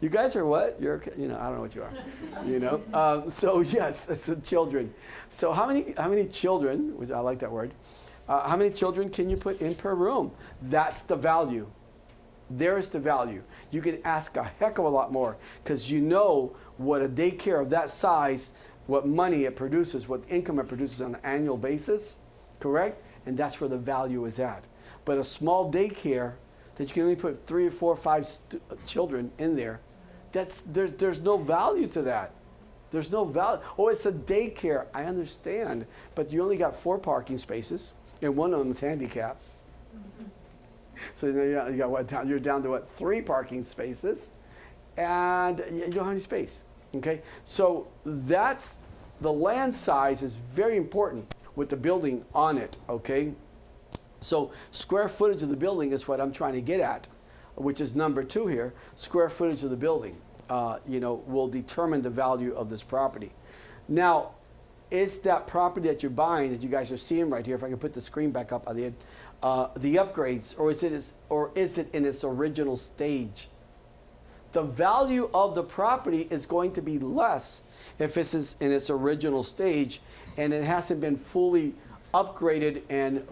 You guys are what? I don't know what you are. So yes, it's the children. So how many children? Which I like that word. How many children can you put in per room? That's the value. There's the value. You can ask a heck of a lot more because you know what a daycare of that size, what money it produces, what income it produces on an annual basis, correct? And that's where the value is at. But a small daycare that you can only put 3 or 4 or 5 children in there, there's no value to that. There's no value. Oh, it's a daycare. I understand, but you only got 4 parking spaces, and one of them is handicapped. So you're down to what, 3 parking spaces, and you don't have any space. Okay, so that's the land size is very important with the building on it. Okay, so square footage of the building is what I'm trying to get at, which is number 2 here. Square footage of the building, will determine the value of this property. Now, is that property that you're buying that you guys are seeing right here? If I can put the screen back up on the upgrades, or is it in its original stage? The value of the property is going to be less if this is in its original stage and it hasn't been fully upgraded and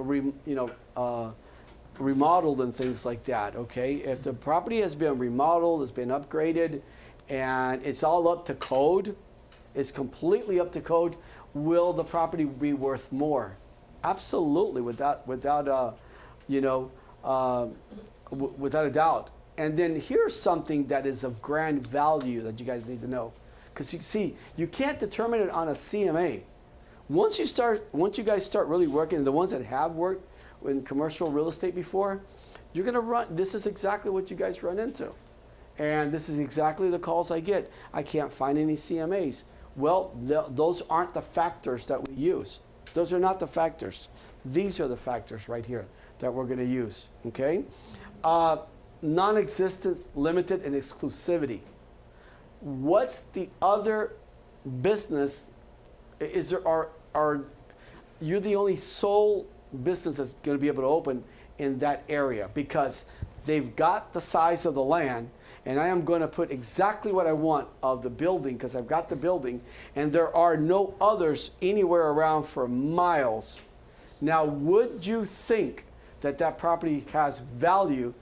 remodeled and things like that. Okay, if the property has been remodeled, it's been upgraded, and it's all up to code, it's completely up to code, will the property be worth more? Absolutely, without a doubt. And then here's something that is of grand value that you guys need to know. Because you see, you can't determine it on a CMA. Once you guys start really working, the ones that have worked in commercial real estate before, you're going to run, this is exactly what you guys run into. And this is exactly the calls I get. I can't find any CMAs. Well, those aren't the factors that we use. Those are not the factors. These are the factors right here that we're going to use, okay? Non-existence, limited, and exclusivity. What's the other business? Is there, are you're the only sole business that's going to be able to open in that area because they've got the size of the land, and I am going to put exactly what I want of the building because I've got the building, and there are no others anywhere around for miles. Now, would you think that that property has value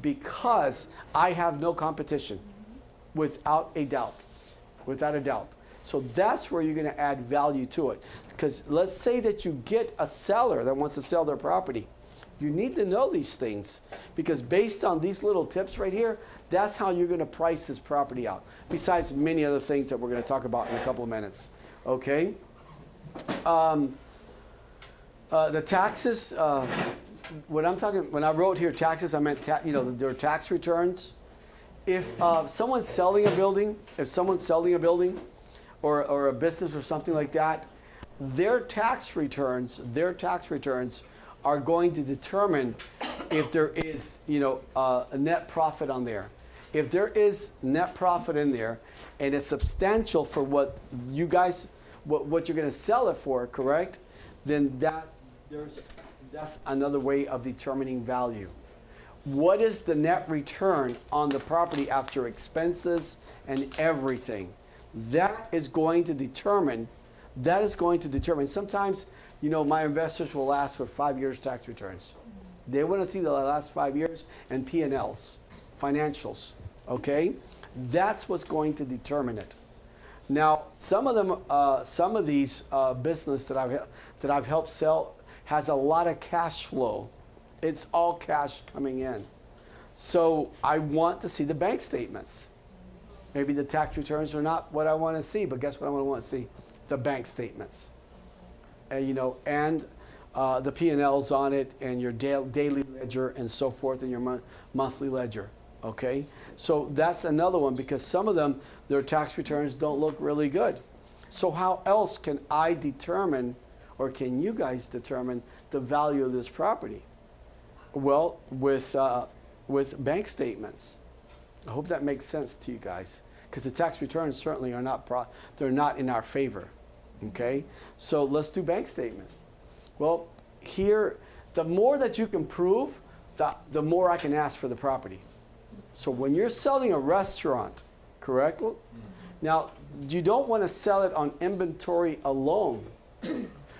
because I have no competition? Without a doubt. Without a doubt. So that's where you're going to add value to it. Because let's say that you get a seller that wants to sell their property. You need to know these things because based on these little tips right here, that's how you're going to price this property out. Besides many other things that we're going to talk about in a couple of minutes. Okay? The taxes, when I wrote here taxes, I meant their tax returns. If someone's selling a building, or a business or something like that, their tax returns are going to determine if there is, a net profit on there. If there is net profit in there and it's substantial for what you guys, what you're going to sell it for, correct? Then that's another way of determining value. What is the net return on the property after expenses and everything? That is going to determine. Sometimes, my investors will ask for 5 years tax returns. They want to see the last 5 years and P&Ls, financials, okay? That's what's going to determine it. Now, some of these business that I've helped sell has a lot of cash flow. It's all cash coming in. So I want to see the bank statements. Maybe the tax returns are not what I want to see, but guess what I want to see? The bank statements. And the P&Ls on it, and your daily ledger and so forth, and your monthly ledger. Okay? So that's another one because some of them, their tax returns don't look really good. So how else can I determine, or can you guys determine the value of this property? Well, with bank statements. I hope that makes sense to you guys, because the tax returns certainly are not they're not in our favor. Okay, so let's do bank statements. Well, here, the more that you can prove, the more I can ask for the property. So when you're selling a restaurant, correct? Now, you don't want to sell it on inventory alone.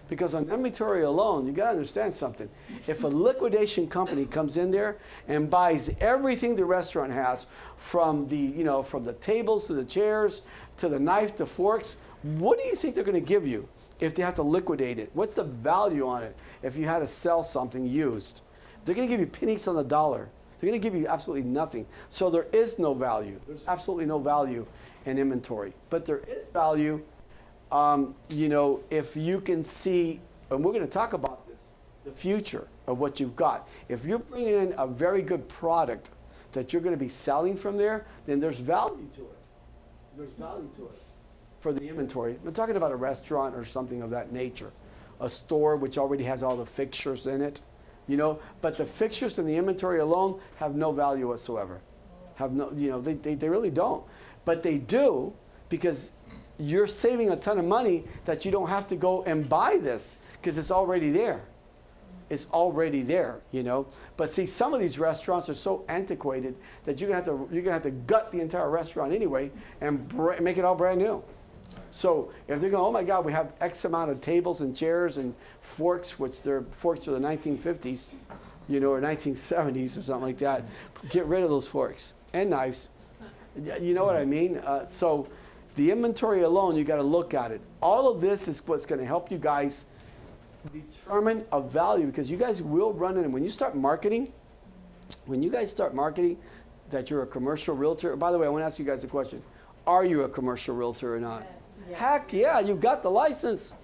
Because on inventory alone, you got to understand something. If a liquidation company comes in there and buys everything the restaurant has, from the tables to the chairs to the knife to forks, what do you think they're going to give you if they have to liquidate it? What's the value on it if you had to sell something used? They're going to give you pennies on the dollar. They're going to give you absolutely nothing. So there is no value. There's absolutely no value in inventory. But there is value. If you can see, and we're going to talk about this, the future of what you've got. If you're bringing in a very good product that you're going to be selling from there, then there's value to it. There's value to it for the inventory. I'm talking about a restaurant or something of that nature. A store which already has all the fixtures in it, but the fixtures and the inventory alone have no value whatsoever. They really don't. But they do because you're saving a ton of money that you don't have to go and buy this because it's already there. It's already there, But see, some of these restaurants are so antiquated that you're gonna have to gut the entire restaurant anyway and make it all brand new. So if they're going, oh my God, we have X amount of tables and chairs and forks, which they're forks are the 1950s, or 1970s or something like that. Get rid of those forks and knives. You know what I mean? So the inventory alone, you got to look at it. All of this is what's going to help you guys determine a value, because you guys will run in. And when you start marketing, that you're a commercial realtor. By the way, I want to ask you guys a question. Are you a commercial realtor or not? Yes. Heck yeah, you got the license.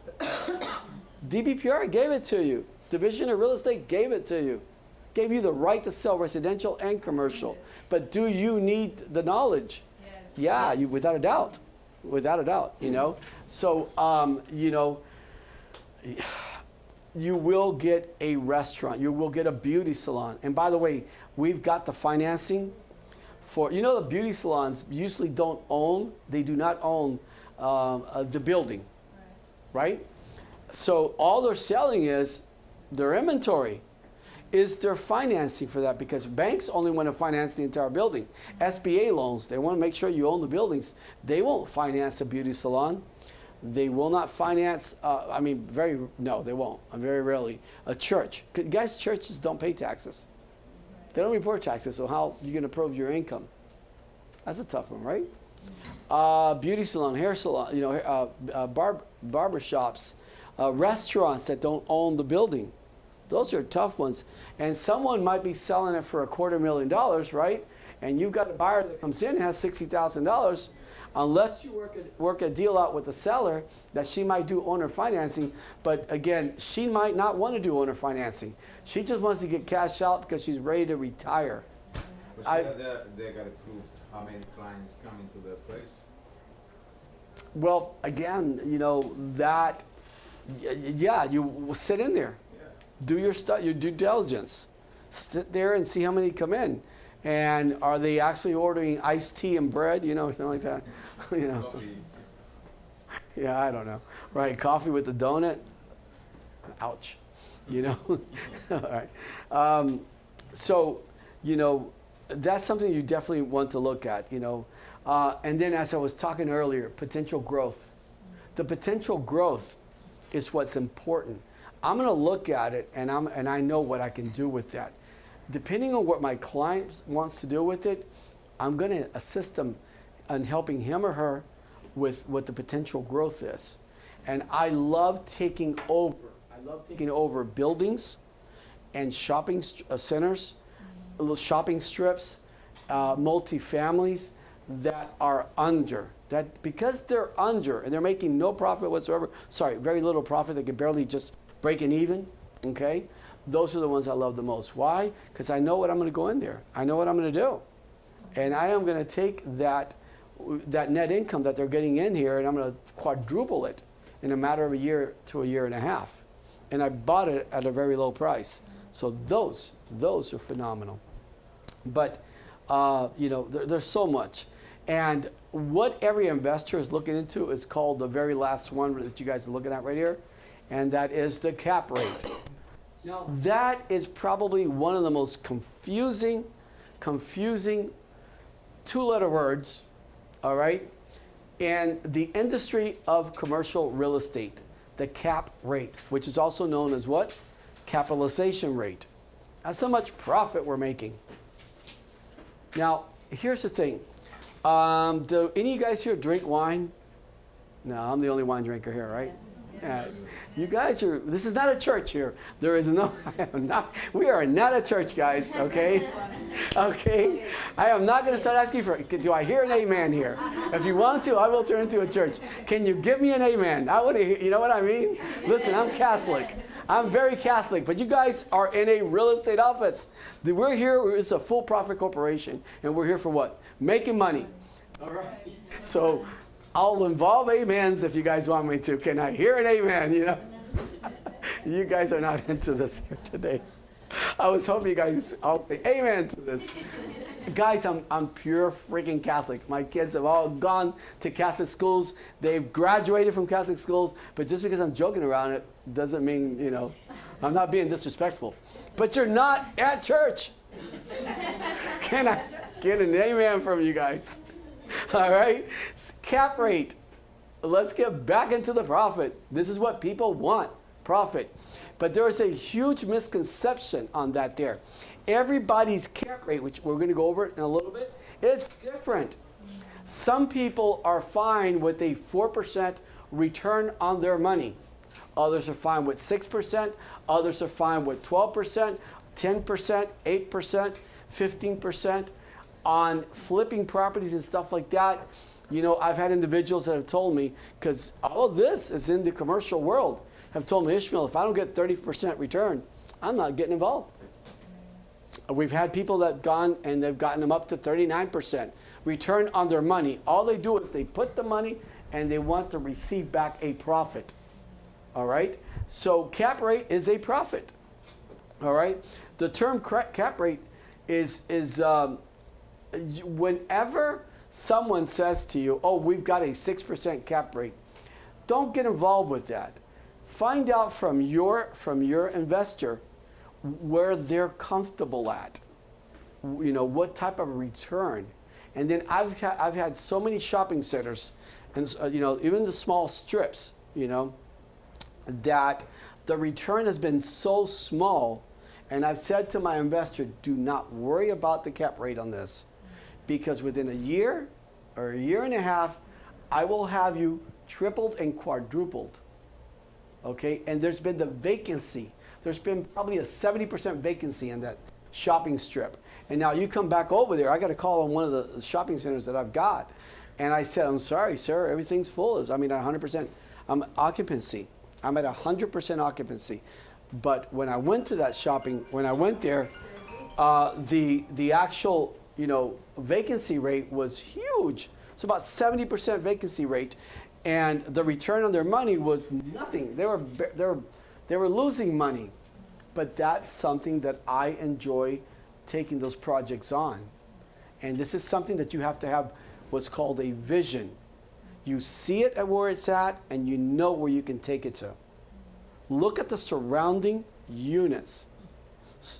DBPR gave it to you. Division of Real Estate gave it to you. Gave you the right to sell residential and commercial. But do you need the knowledge? Yes. Yeah, without a doubt. without a doubt, you know. So, you know, you will get a restaurant, you will get a beauty salon. And by the way, we've got the financing for, you know, the beauty salons usually don't own, they do not own the building, right? So all they're selling is their inventory. Is there financing for that? Because banks only want to finance the entire building. SBA loans, they want to make sure you own the buildings. They won't finance a beauty salon. They will not finance, no, they won't. Very rarely. A church. Guys, churches don't pay taxes. They don't report taxes, so how are you going to prove your income? That's a tough one, right? Beauty salon, hair salon, you know, barber shops, restaurants that don't own the building. Those are tough ones. And someone might be selling it for $250,000, right? And you've got a buyer that comes in and has $60,000. Unless you work a deal out with the seller that she might do owner financing. But again, she might not want to do owner financing. She just wants to get cash out because she's ready to retire. But they got to prove how many clients come into their place. Well, again, you know, that, yeah, you sit in there. Do your due diligence. Sit there and see how many come in. And are they actually ordering iced tea and bread, you know, something like that? You know. Coffee. Yeah, I don't know. Right, coffee with a donut? Ouch. You know? All right. So, you know, that's something you definitely want to look at, you know. And then as I was talking earlier, potential growth. The potential growth is what's important. I'm going to look at it, and I know what I can do with that. Depending on what my client wants to do with it, I'm going to assist them in helping him or her with what the potential growth is. And I love taking over. I love taking over buildings and shopping centers, little shopping strips, multi-families that are under. That because they're under and they're making no profit whatsoever, sorry, very little profit, they can barely just breaking even, okay? Those are the ones I love the most. Why? Because I know what I'm going to go in there. I know what I'm going to do. And I am going to take that net income that they're getting in here and I'm going to quadruple it in a matter of a year to a year and a half. And I bought it at a very low price. So those are phenomenal. But, you know, there's so much. And what every investor is looking into is called the very last one that you guys are looking at right here. And that is the cap rate. Now, that is probably one of the most confusing two-letter words, all right, in the industry of commercial real estate, the cap rate, which is also known as what? Capitalization rate. That's how much profit we're making. Now, here's the thing. Do any of you guys here drink wine? No, I'm the only wine drinker here, right? Yeah. You guys are, this is not a church here. There is no, we are not a church, guys, okay? Okay? I am not going to start asking for, do I hear an amen here? If you want to, I will turn into a church. Can you give me an amen? I want to hear, you know what I mean? Listen, I'm Catholic. I'm very Catholic, but you guys are in a real estate office. We're here, it's a full profit corporation, and we're here for what? Making money. All right? So, I'll involve amens if you guys want me to. Can I hear an amen? You know, you guys are not into this here today. I was hoping you guys all say amen to this. Guys, I'm pure freaking Catholic. My kids have all gone to Catholic schools. They've graduated from Catholic schools. But just because I'm joking around it doesn't mean, you know, I'm not being disrespectful. But you're not at church. Can I get an amen from you guys? All right, cap rate. Let's get back into the profit. This is what people want, profit. But there is a huge misconception on that there. Everybody's cap rate, which we're going to go over it in a little bit, is different. Some people are fine with a 4% return on their money. Others are fine with 6%. Others are fine with 12%, 10%, 8%, 15%. On flipping properties and stuff like that. You know, I've had individuals that have told me, because all of this is in the commercial world, have told me, Ishmael, if I don't get 30% return, I'm not getting involved. We've had people that have gone and they've gotten them up to 39% return on their money. All they do is they put the money and they want to receive back a profit. All right? So cap rate is a profit. All right? The term cap rate is whenever someone says to you, oh, we've got a 6% cap rate, don't get involved with that. Find out from your investor where they're comfortable at, you know, what type of return. And then I've had so many shopping centers, and you know, even the small strips, you know, that the return has been so small. And I've said to my investor, do not worry about the cap rate on this, because within a year or a year and a half, I will have you tripled and quadrupled. Okay, and there's been the vacancy. There's been probably a 70% vacancy in that shopping strip. And now you come back over there, I got a call on one of the shopping centers that I've got. And I said, I'm sorry, sir, everything's full. I mean, 100% occupancy. I'm at 100% occupancy. But when I went to that shopping, when I went there, the actual, you know, vacancy rate was huge. It's about 70% vacancy rate. And the return on their money was nothing. They were losing money. But that's something that I enjoy taking those projects on. And this is something that you have to have what's called a vision. You see it at where it's at, and you know where you can take it to. Look at the surrounding units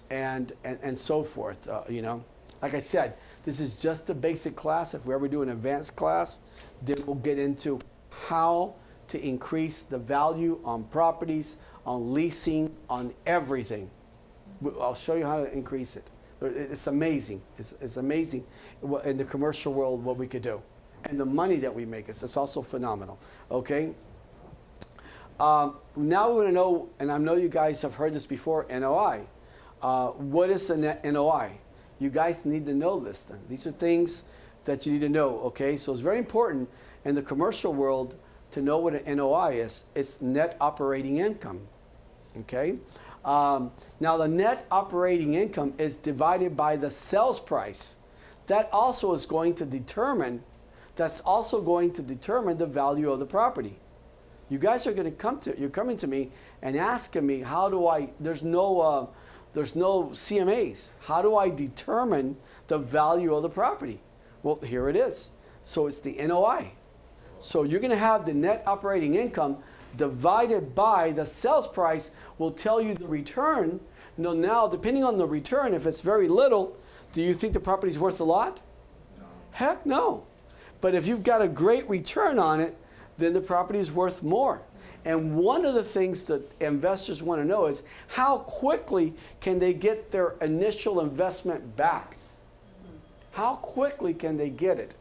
and so forth, you know. Like I said, this is just the basic class. If we ever do an advanced class, then we'll get into how to increase the value on properties, on leasing, on everything. I'll show you how to increase it. It's amazing. It's amazing in the commercial world what we could do. And the money that we make, it's also phenomenal. Okay? Now we want to know, and I know you guys have heard this before, NOI. What is the net NOI? You guys need to know this then. These are things that you need to know, okay? So it's very important in the commercial world to know what an NOI is. It's net operating income, okay? Now the net operating income is divided by the sales price. That also is going to determine, that's also going to determine the value of the property. You guys are going to come to, you're coming to me and asking me, how do I, there's no CMAs. How do I determine the value of the property? Well, here it is. So it's the NOI. So you're going to have the net operating income divided by the sales price will tell you the return. Now, depending on the return, if it's very little, do you think the property's worth a lot? No. Heck no. But if you've got a great return on it, then the property is worth more. And one of the things that investors want to know is how quickly can they get their initial investment back? How quickly can they get it?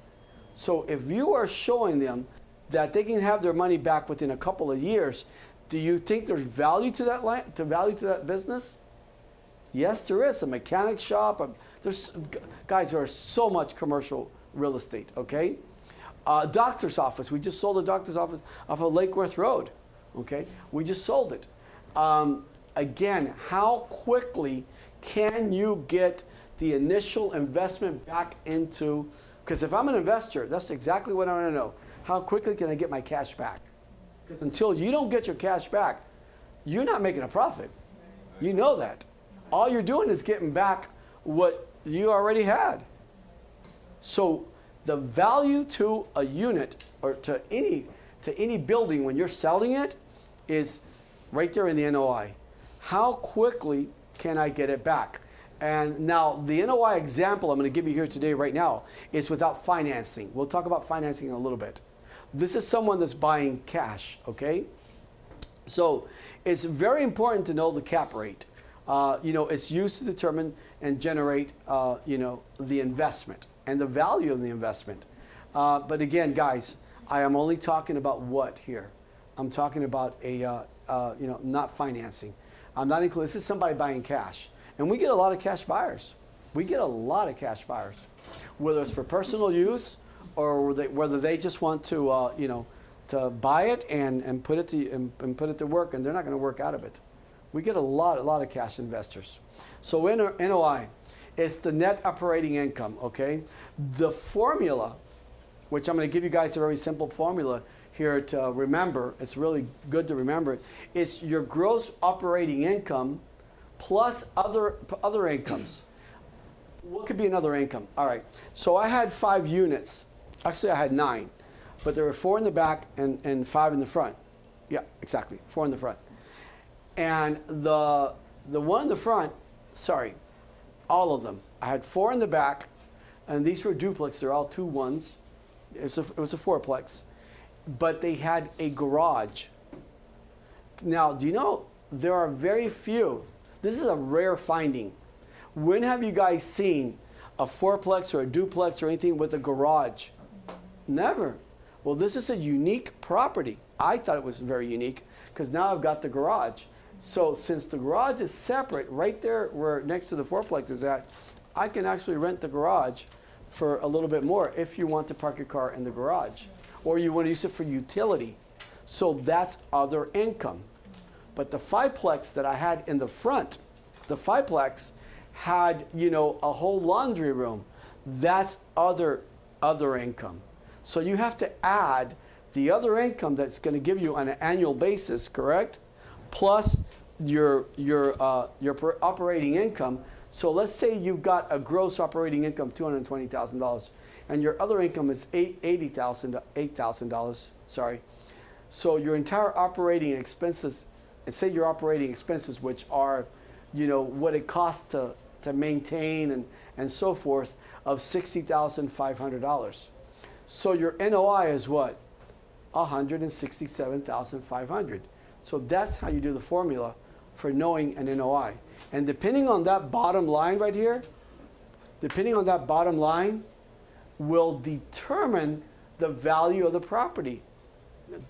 So if you are showing them that they can have their money back within a couple of years, do you think there's value to that value to that business? Yes, there is. A mechanic shop. Guys, there is so much commercial real estate, okay? Doctor's office. We just sold a doctor's office off of Lake Worth Road. Okay, we just sold it. Again, how quickly can you get the initial investment back into? Because if I'm an investor, that's exactly what I want to know. How quickly can I get my cash back? Because until you don't get your cash back, you're not making a profit. You know that. All you're doing is getting back what you already had. So the value to a unit or to any building when you're selling it is right there in the NOI. How quickly can I get it back? And now the NOI example I'm going to give you here today right now is without financing. We'll talk about financing in a little bit. This is someone that's buying cash, okay? So it's very important to know the cap rate. You know, it's used to determine and generate, you know, the investment and the value of the investment. But again, guys, I am only talking about what here? I'm talking about a, you know, not financing. I'm not including, this is somebody buying cash. And we get a lot of cash buyers. We get a lot of cash buyers, whether it's for personal use or whether they just want to, you know, to buy it and put it to work, and they're not going to work out of it. We get a lot of cash investors. So NOI is the net operating income, okay? The formula which I'm going to give you guys a very simple formula here to remember. It's really good to remember it. It's your gross operating income plus other incomes. What could be another income? All right. So I had 5 units. Actually, I had 9. But there were 4 in the back and 5 in the front. Yeah, exactly. 4 in the front. And the one in the front, sorry, all of them. I had 4 in the back, and these were duplex. They're all 2 ones. It was a 4-plex. But they had a garage. Now, do you know, there are very few. This is a rare finding. When have you guys seen a 4-plex or a duplex or anything with a garage? Never. Well, this is a unique property. I thought it was very unique because now I've got the garage. So since the garage is separate, right there where next to the 4-plex is at, I can actually rent the garage for a little bit more if you want to park your car in the garage. Or you want to use it for utility. So that's other income. But the 5-plex that I had in the front, the 5-plex had, you know, a whole laundry room. That's other income. So you have to add the other income that's going to give you on an annual basis, correct? Plus your operating income. So let's say you've got a gross operating income $220,000, and your other income is $8,000. Sorry. So your entire operating expenses, and say your operating expenses, which are, you know, what it costs to maintain and so forth, of $60,500. So your NOI is what? $167,500. So that's how you do the formula for knowing an NOI. And depending on that bottom line right here, depending on that bottom line, will determine the value of the property.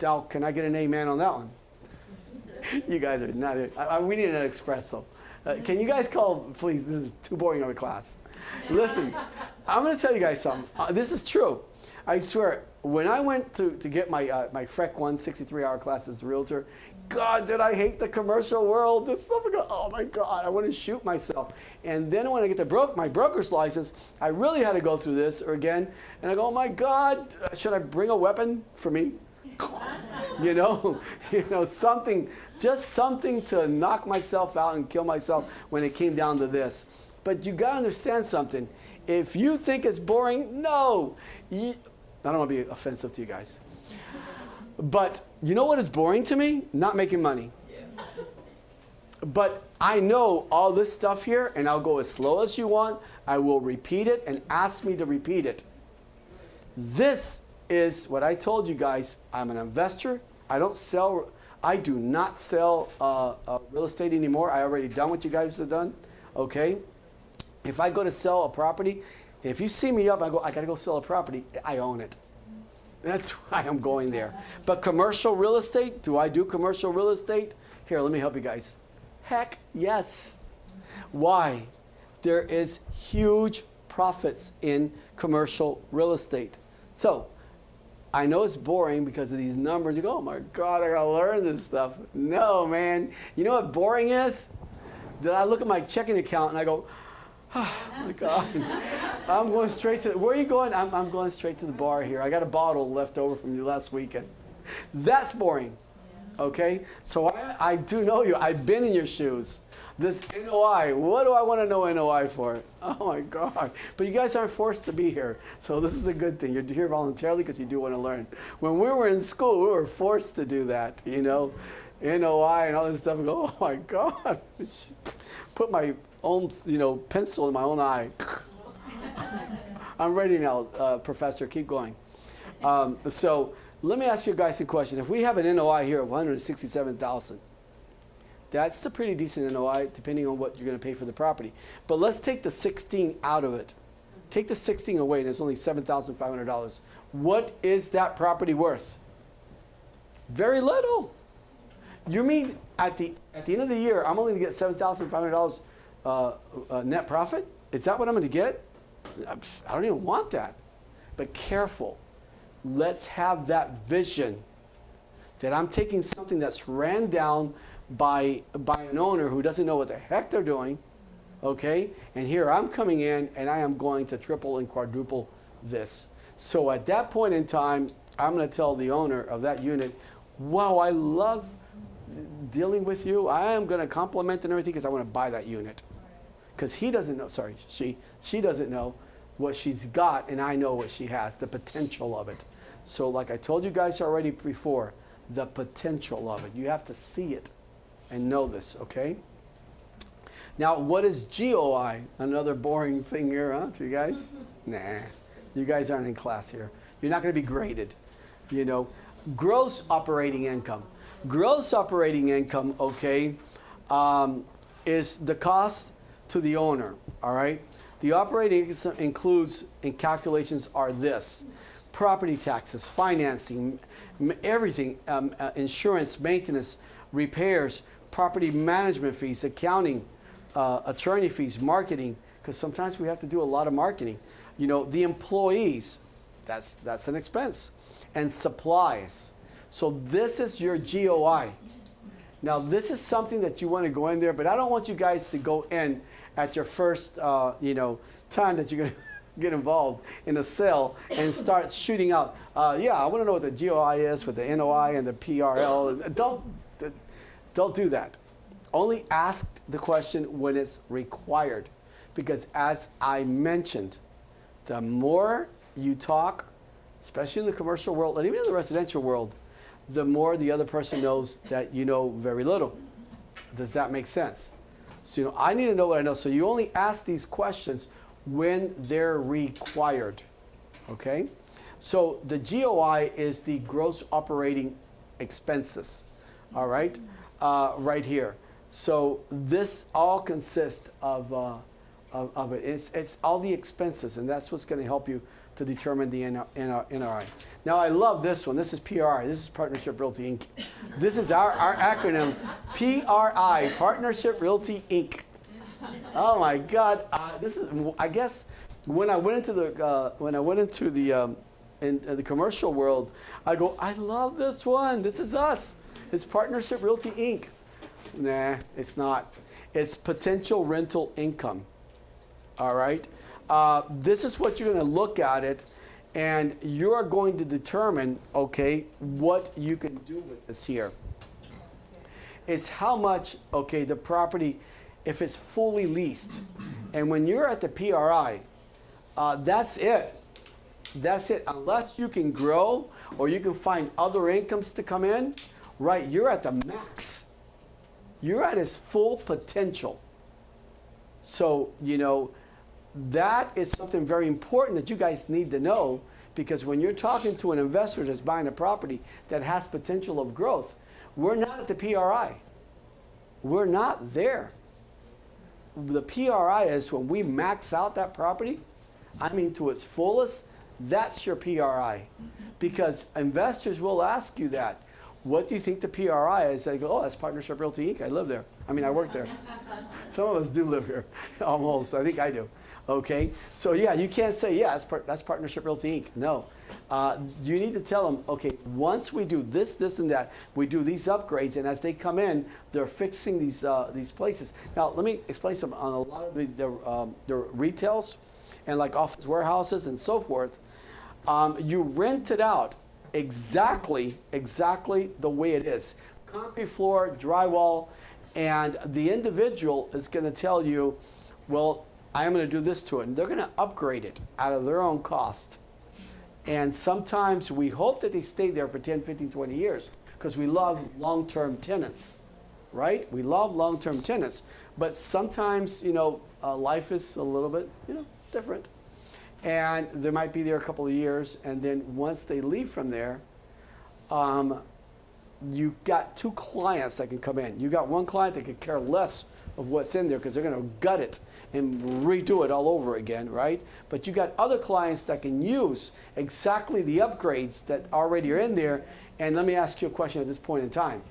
Now, can I get an amen on that one? You guys are not. We need an espresso. Can you guys call, please? This is too boring of a class. Listen, I'm going to tell you guys something. This is true. I swear, when I went to get my my FREC 1 63-hour class as a realtor, God, did I hate the commercial world. This stuff, oh my God, I want to shoot myself. And then when I get my broker's license, I really had to go through this again. And I go, oh my God, should I bring a weapon for me? you know, something, just something to knock myself out and kill myself when it came down to this. But you got to understand something. If you think it's boring, no. I don't want to be offensive to you guys. But you know what is boring to me? Not making money. Yeah. But I know all this stuff here, and I'll go as slow as you want. I will repeat it and ask me to repeat it. This is what I told you guys. I'm an investor. I do not sell real estate anymore. I already done what you guys have done. Okay? If I go to sell a property, if you see me up, I got to go sell a property, I own it. That's why I'm going there. But commercial real estate, do I do commercial real estate? Here, let me help you guys. Heck, yes. Why? There is huge profits in commercial real estate. So, I know it's boring because of these numbers. You go, oh my God, I gotta learn this stuff. No, man. You know what boring is? That I look at my checking account and I go, oh my God, I'm going straight to, where are you going? I'm going straight to the bar here. I got a bottle left over from you last weekend. That's boring, okay? So I do know you. I've been in your shoes. This NOI, what do I want to know NOI for? Oh my God. But you guys aren't forced to be here. So this is a good thing. You're here voluntarily because you do want to learn. When we were in school, we were forced to do that, you know? NOI and all this stuff. And go, oh my God. Put my own, pencil in my own eye. I'm ready now, Professor. Keep going. So let me ask you guys a question. If we have an NOI here of $167,000, that's a pretty decent NOI, depending on what you're going to pay for the property. But let's take the 16 out of it. Take the 16 away, and it's only $7,500. What is that property worth? Very little. You mean at the end of the year, I'm only going to get $7,500 net profit? Is that what I'm going to get? I don't even want that. But careful. Let's have that vision that I'm taking something that's ran down by an owner who doesn't know what the heck they're doing, okay? And here I'm coming in and I am going to triple and quadruple this. So at that point in time, I'm going to tell the owner of that unit, wow, I love dealing with you. I am going to compliment and everything because I want to buy that unit. Because he doesn't know, sorry, she doesn't know what she's got, and I know what she has, the potential of it. So like I told you guys already before, the potential of it. You have to see it and know this, okay? Now, what is GOI? Another boring thing here, huh, to you guys? Nah, you guys aren't in class here. You're not going to be graded. You know, gross operating income. Gross operating income, okay, is the cost to the owner, all right? The operating income includes, and calculations are this: property taxes, financing, everything, insurance, maintenance, repairs, property management fees, accounting, attorney fees, marketing, because sometimes we have to do a lot of marketing. You know, the employees, that's an expense, and supplies. So this is your GOI. Now this is something that you want to go in there, but I don't want you guys to go in at your first, you know, time that you're going to get involved in a sale and start shooting out. Yeah, I want to know what the GOI is with the NOI and the PRL. Don't do that. Only ask the question when it's required, because as I mentioned, the more you talk, especially in the commercial world and even in the residential world, the more the other person knows that you know very little. Does that make sense? So, you know, I need to know what I know. So you only ask these questions when they're required, okay? So the GOI is the gross operating expenses, all right, right here. So this all consists of it. It's all the expenses, and that's what's going to help you to determine the NRI. Now, I love this one. This is PRI. This is Partnership Realty, Inc. This is our acronym, PRI, Partnership Realty, Inc. Oh my God! This is, I guess, when I went into the in the commercial world, I go, I love this one. This is us. It's Partnership Realty, Inc. Nah, it's not. It's potential rental income. All right. This is what you're going to look at it, and you're going to determine, okay, what you can do with this here. It's how much, okay, the property, if it's fully leased. And when you're at the PRI, that's it. That's it. Unless you can grow or you can find other incomes to come in, right, you're at the max. You're at its full potential. So, you know, that is something very important that you guys need to know, because when you're talking to an investor that's buying a property that has potential of growth, we're not at the PRI. We're not there. The PRI is when we max out that property, I mean to its fullest, that's your PRI. Because investors will ask you that. What do you think the PRI is? They go, oh, that's Partnership Realty, Inc. I live there. I mean, I work there. Some of us do live here, almost. I think I do. Okay, so yeah, you can't say, yeah, that's Partnership Realty, Inc. No. You need to tell them, okay, once we do this, this, and that, we do these upgrades, and as they come in, they're fixing these places. Now, let me explain something. On a lot of the retails and like office warehouses and so forth, you rent it out exactly the way it is. Concrete floor, drywall, and the individual is going to tell you, well, I am going to do this to it. And they're going to upgrade it out of their own cost. And sometimes we hope that they stay there for 10, 15, 20 years because we love long-term tenants, right? We love long-term tenants. But sometimes, you know, life is a little bit, you know, different. And they might be there a couple of years. And then once they leave from there, you got two clients that can come in. You got one client that could care less of what's in there because they're going to gut it and redo it all over again, right? But you got other clients that can use exactly the upgrades that already are in there. And let me ask you a question at this point in time.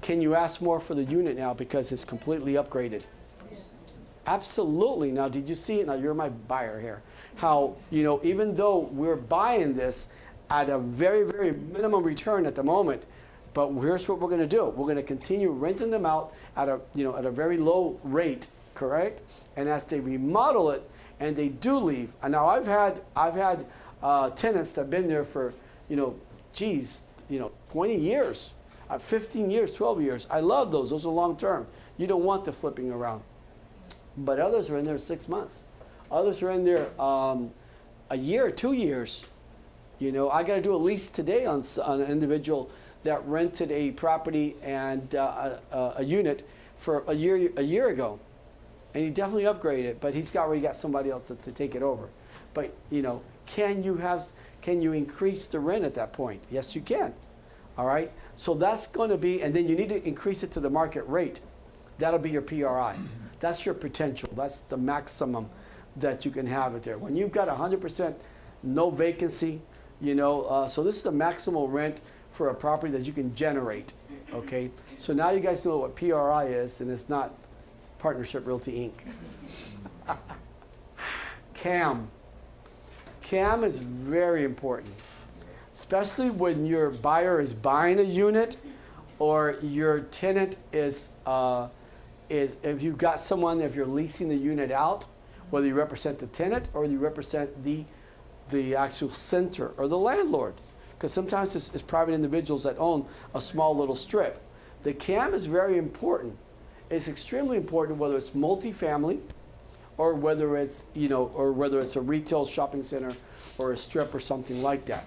Can you ask more for the unit now because it's completely upgraded? Yes. Absolutely. Now, did you see it? Now, you're my buyer here. How, you know, even though we're buying this at a very, very minimum return at the moment, but here's what we're going to do. We're going to continue renting them out at a, you know, at a very low rate, correct? And as they remodel it and they do leave, and now I've had tenants that have been there for, geez, 20 years, 15 years, 12 years. I love those. Those are long term. You don't want the flipping around. But others are in there 6 months. Others are in there a year, 2 years. I got to do a lease today on an individual that rented a property and a unit for a year ago, and he definitely upgraded, but he's already got somebody else to take it over. But can you increase the rent at that point? Yes, you can. All right. So that's going to be, and then you need to increase it to the market rate. That'll be your PRI. That's your potential. That's the maximum that you can have it there. When you've got 100% no vacancy, so this is the maximal rent for a property that you can generate, okay? So now you guys know what PRI is, and it's not Partnership Realty, Inc. CAM. CAM is very important, especially when your buyer is buying a unit or your tenant is if you've got someone, if you're leasing the unit out, whether you represent the tenant or you represent the actual center or the landlord. Because sometimes it's private individuals that own a small little strip. The CAM is very important. It's extremely important whether it's multifamily or whether it's, whether it's a retail shopping center or a strip or something like that.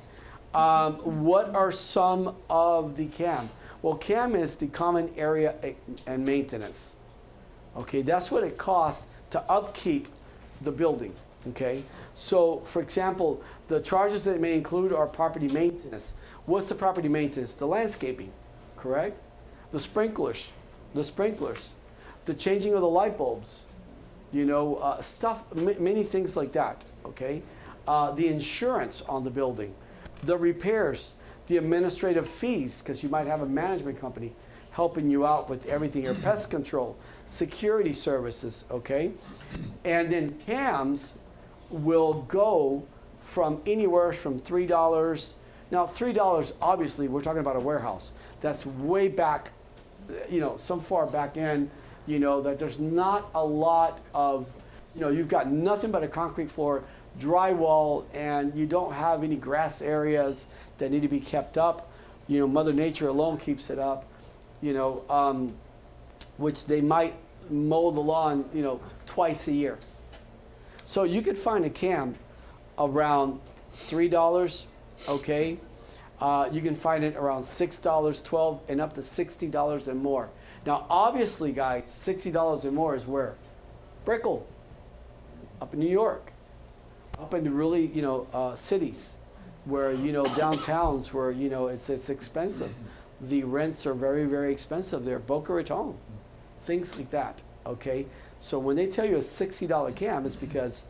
What are some of the CAM? Well, CAM is the common area and maintenance. Okay, that's what it costs to upkeep the building. Okay, so for example, the charges that it may include are property maintenance. What's the property maintenance? The landscaping, correct? The sprinklers, the changing of the light bulbs, many things like that. Okay, the insurance on the building, the repairs, the administrative fees, because you might have a management company helping you out with everything, your pest control, security services. Okay, and then CAMs will go from anywhere from $3. Now, $3, obviously, we're talking about a warehouse. That's way back, some far back end, that there's not a lot of, you've got nothing but a concrete floor, drywall, and you don't have any grass areas that need to be kept up. Mother Nature alone keeps it up, which they might mow the lawn, twice a year. So you could find a CAM around $3, okay? You can find it around $6, $12, and up to $60 and more. Now, obviously, guys, $60 and more is where? Brickell, up in New York, up in the really, cities where, downtowns where, it's expensive. The rents are very, very expensive there. Boca Raton, things like that, okay? So when they tell you a $60 CAM, it's because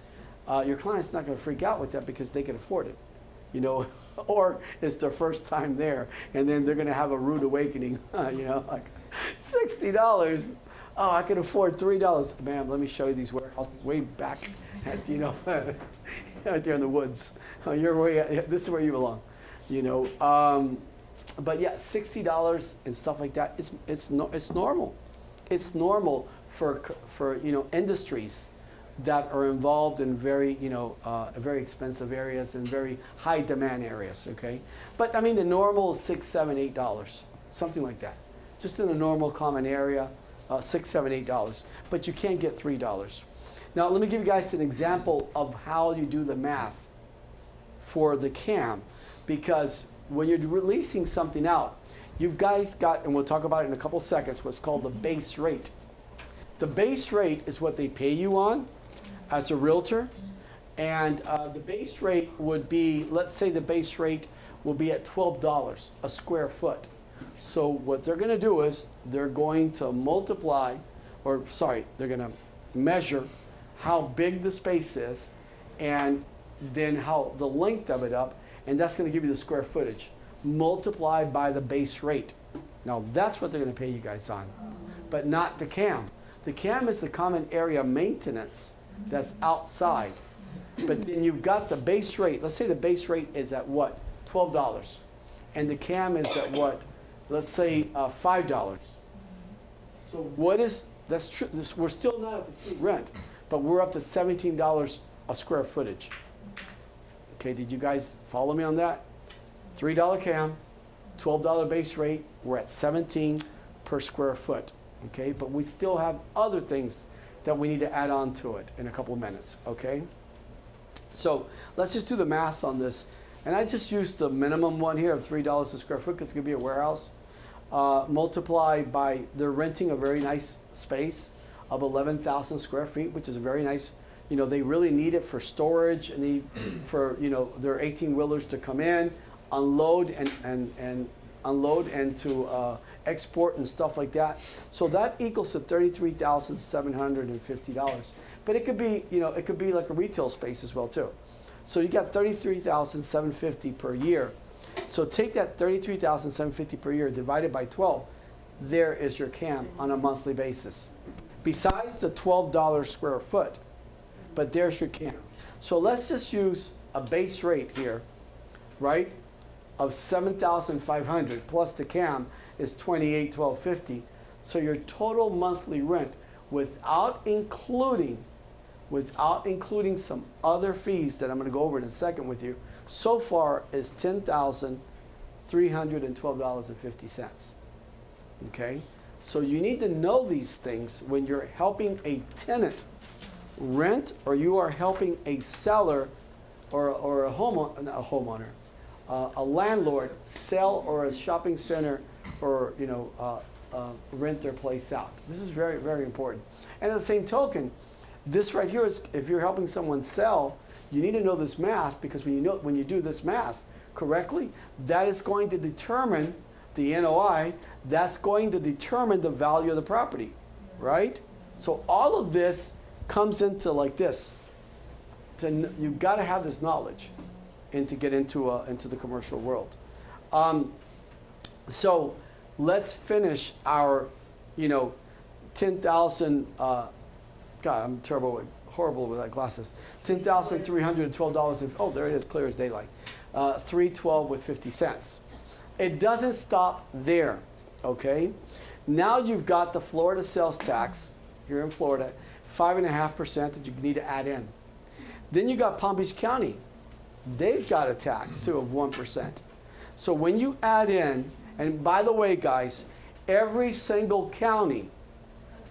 your client's not going to freak out with that because they can afford it, or it's their first time there, and then they're going to have a rude awakening, like $60. Oh, I can afford $3. Ma'am, let me show you these warehouses way back at, out there in the woods. This is where you belong, But yeah, $60 and stuff like that. It's normal. It's normal for industries that are involved in very very expensive areas and very high demand areas. Okay, but I mean the normal is $6, $7, $8, something like that. Just in a normal common area, $6, $7, $8. But you can't get $3. Now let me give you guys an example of how you do the math for the CAM, because when you're releasing something out, you guys got, and we'll talk about it in a couple seconds, what's called the base rate. The base rate is what they pay you on as a realtor, and the base rate would be, let's say the base rate will be at $12 a square foot. So what they're going to do is they're going to multiply, they're going to measure how big the space is and then how the length of it up, and that's going to give you the square footage multiplied by the base rate. Now that's what they're going to pay you guys on, but not the CAM. The CAM is the common area maintenance that's outside. But then you've got the base rate. Let's say the base rate is at what? $12. And the CAM is at what? Let's say $5. So what is, that's true, we're still not at the true rent, but we're up to $17 a square footage. Okay, did you guys follow me on that? $3 CAM, $12 base rate. We're at 17 per square foot. Okay, but we still have other things that we need to add on to it in a couple of minutes. Okay, so let's just do the math on this. And I just used the minimum one here of $3 a square foot because it's going to be a warehouse. Multiply by, they're renting a very nice space of 11,000 square feet, which is a very nice, you know, they really need it for storage and need for, you know, their 18-wheelers to come in, unload and unload and to export and stuff like that. So that equals to $33,750. But it could be, you know, it could be like a retail space as well too. So you got $33,750 per year. So take that $33,750 per year divided by 12. There is your CAM on a monthly basis. Besides the $12 square foot, but there's your CAM. So let's just use a base rate here, right, of $7,500 plus the CAM is $28,1250. So your total monthly rent, without including some other fees that I'm going to go over in a second with you, so far is $10,312.50. Okay? So you need to know these things when you're helping a tenant rent or you are helping a seller or a homeowner, a landlord sell or a shopping center or, you know, rent their place out. This is very, very important. And at the same token, this right here is, if you're helping someone sell, you need to know this math, because when you do this math correctly, that is going to determine the NOI, that's going to determine the value of the property, right? So all of this comes into like this. You've got to have this knowledge and to get into the commercial world. So let's finish our, you know, 10,000, God, I'm horrible with glasses. $10,312. Oh, there it is, clear as daylight. $312 with 50 cents. It doesn't stop there, okay? Now you've got the Florida sales tax here in Florida, 5.5% that you need to add in. Then you got Palm Beach County. They've got a tax too of 1%. So when you add in, and by the way, guys, every single county,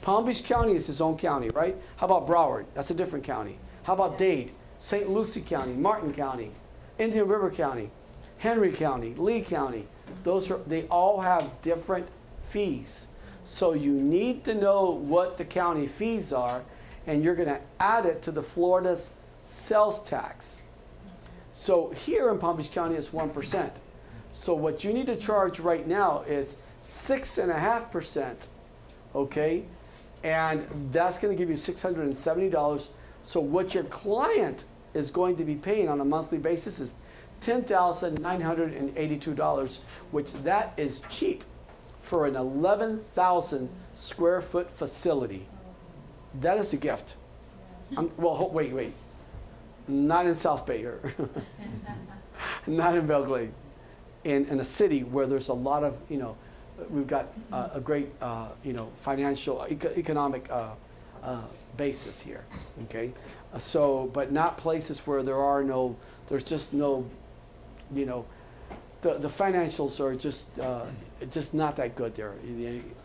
Palm Beach County is its own county, right? How about Broward? That's a different county. How about Dade? St. Lucie County, Martin County, Indian River County, Henry County, Lee County. They all have different fees. So you need to know what the county fees are, and you're going to add it to the Florida's sales tax. So here in Palm Beach County, it's 1%. So what you need to charge right now is 6.5%, okay? And that's going to give you $670. So what your client is going to be paying on a monthly basis is $10,982, which that is cheap for an 11,000 square foot facility. That is a gift. Well, wait. Not in South Bay here. Not in Belgrade. In a city where there's a lot of, you know, we've got a great, you know, financial, economic basis here, okay? So, but not places where there's just no, you know, the financials are just not that good there.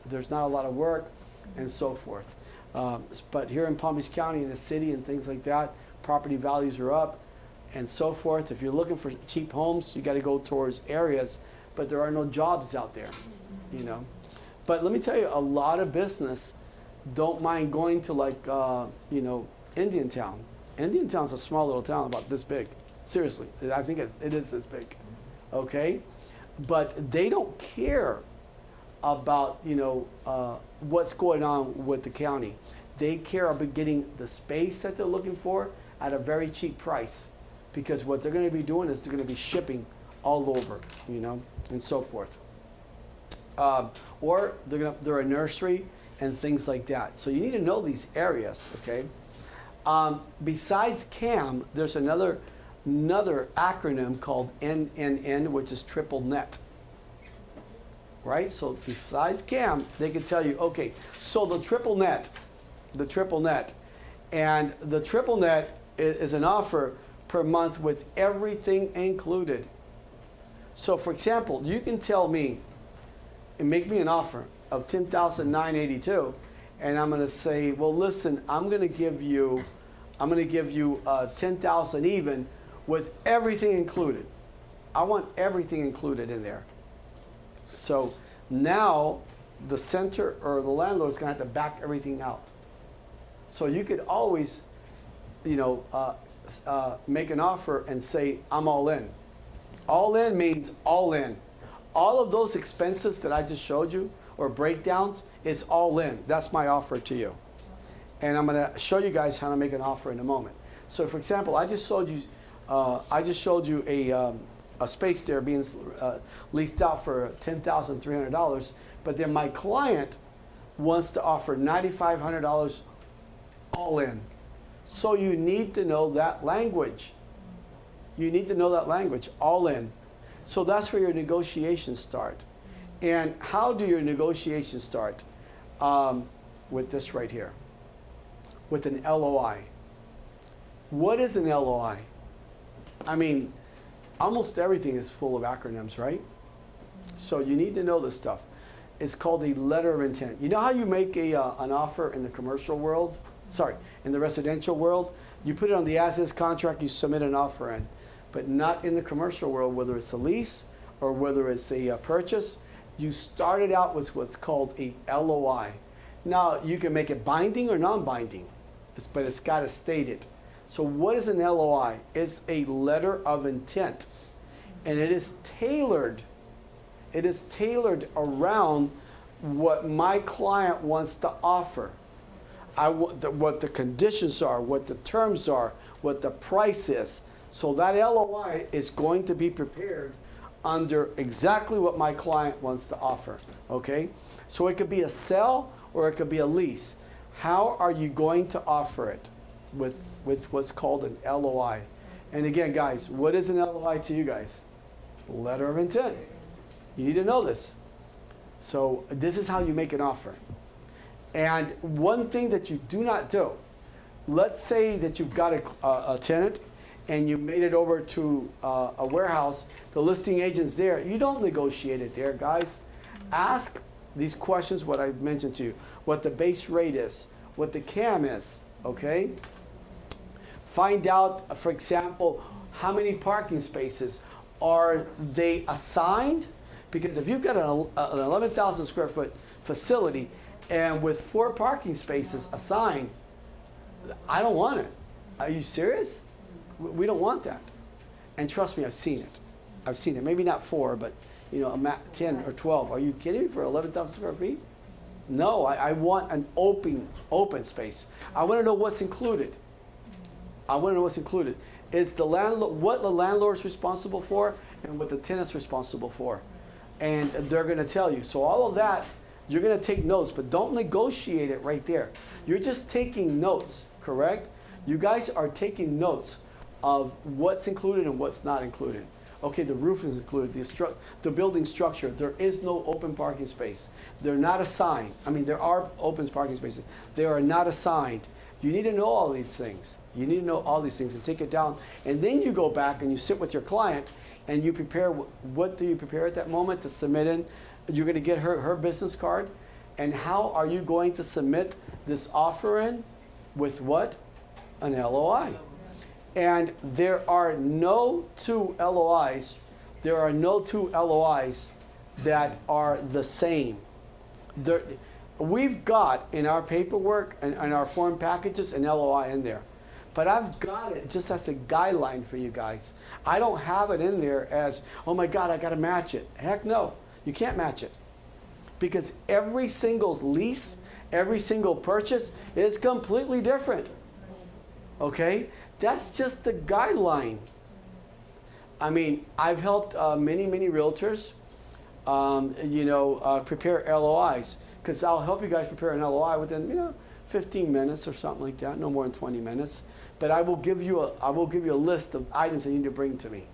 There's not a lot of work and so forth. But here in Palm Beach County, in the city and things like that, property values are up and so forth. If you're looking for cheap homes, you got to go towards areas, but there are no jobs out there, you know. But let me tell you, a lot of business don't mind going to like, you know, Indian Town. Indian Town's a small little town about this big. Seriously, I think it is this big, okay? But they don't care about, you know, what's going on with the county. They care about getting the space that they're looking for at a very cheap price, because what they're going to be doing is they're going to be shipping all over, you know, and so forth. Or they're a nursery and things like that. So you need to know these areas, okay? Besides CAM, there's another acronym called NNN, which is triple net. Right? So besides CAM, they can tell you, okay, so the triple net, and the triple net is an offer per month with everything included. So for example, you can tell me and make me an offer of $10,982, and I'm going to say, well, listen, I'm going to give you 10,000 even with everything included. I want everything included in there. So now the center or the landlord is going to have to back everything out. So you could always, make an offer and say, I'm all in. All in means all in. All of those expenses that I just showed you or breakdowns is all in. That's my offer to you. And I'm going to show you guys how to make an offer in a moment. So for example, I just showed you a space there being leased out for $10,300, but then my client wants to offer $9,500 all in. So you need to know that language. You need to know that language, all in. So that's where your negotiations start. And how do your negotiations start? With this right here, with an LOI. What is an LOI? I mean, almost everything is full of acronyms, right? So you need to know this stuff. It's called a letter of intent. You know how you make an offer in the commercial world? Sorry, in the residential world? You put it on the as-is contract, you submit an offer in. But not in the commercial world, whether it's a lease or whether it's a purchase. You started out with what's called a LOI. Now, you can make it binding or non-binding, but it's got to state it. So what is an LOI? It's a letter of intent, and it is tailored. It is tailored around what my client wants to offer. What the conditions are, what the terms are, what the price is. So that LOI is going to be prepared under exactly what my client wants to offer, okay? So it could be a sell or it could be a lease. How are you going to offer it with what's called an LOI? And again, guys, what is an LOI to you guys? Letter of intent. You need to know this. So this is how you make an offer. And one thing that you do not do, let's say that you've got a tenant and you made it over to a warehouse, the listing agent's there. You don't negotiate it there, guys. Ask these questions, what I mentioned to you, what the base rate is, what the CAM is, okay? Find out, for example, how many parking spaces. Are they assigned? Because if you've got an 11,000 square foot facility and with 4 parking spaces assigned, I don't want it. Are you serious? We don't want that. And trust me, I've seen it. I've seen it. Maybe not 4, but 10 or 12. Are you kidding me for 11,000 square feet? No, I want an open space. I want to know what's included. I want to know what's included. Is the landlord, what the landlord's responsible for and what the tenant's responsible for. And they're going to tell you. So all of that, you're going to take notes, but don't negotiate it right there. You're just taking notes, correct? You guys are taking notes of what's included and what's not included. Okay, the roof is included, the building structure, there is no open parking space. They're not assigned. I mean, there are open parking spaces. They are not assigned. You need to know all these things. You need to know all these things and take it down. And then you go back and you sit with your client and you prepare, what do you prepare at that moment to submit in? You're going to get her business card. And how are you going to submit this offer in? With what? An LOI. And there are no two LOIs. There are no two LOIs that are the same. We've got in our paperwork and our form packages an LOI in there. But I've got it just as a guideline for you guys. I don't have it in there as, oh my God, I got to match it. Heck no, you can't match it. Because every single lease, every single purchase is completely different. Okay? That's just the guideline. I mean, I've helped many realtors, prepare LOIs. Because I'll help you guys prepare an LOI within, 15 minutes or something like that, no more than 20 minutes. But I will give you a list of items that you need to bring to me.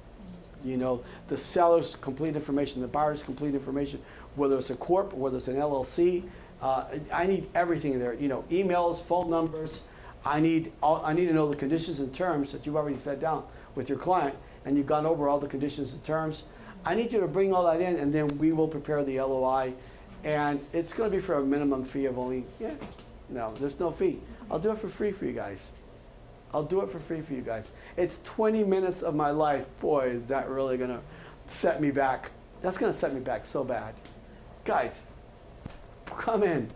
The seller's complete information, the buyer's complete information, whether it's a corp, whether it's an LLC. I need everything in there. Emails, phone numbers, I need to know the conditions and terms that you've already sat down with your client and you've gone over all the conditions and terms. I need you to bring all that in, and then we will prepare the LOI. And it's going to be for a minimum fee of only, no, there's no fee. I'll do it for free for you guys. I'll do it for free for you guys. It's 20 minutes of my life. Boy, is that really going to set me back. That's going to set me back so bad. Guys, come in.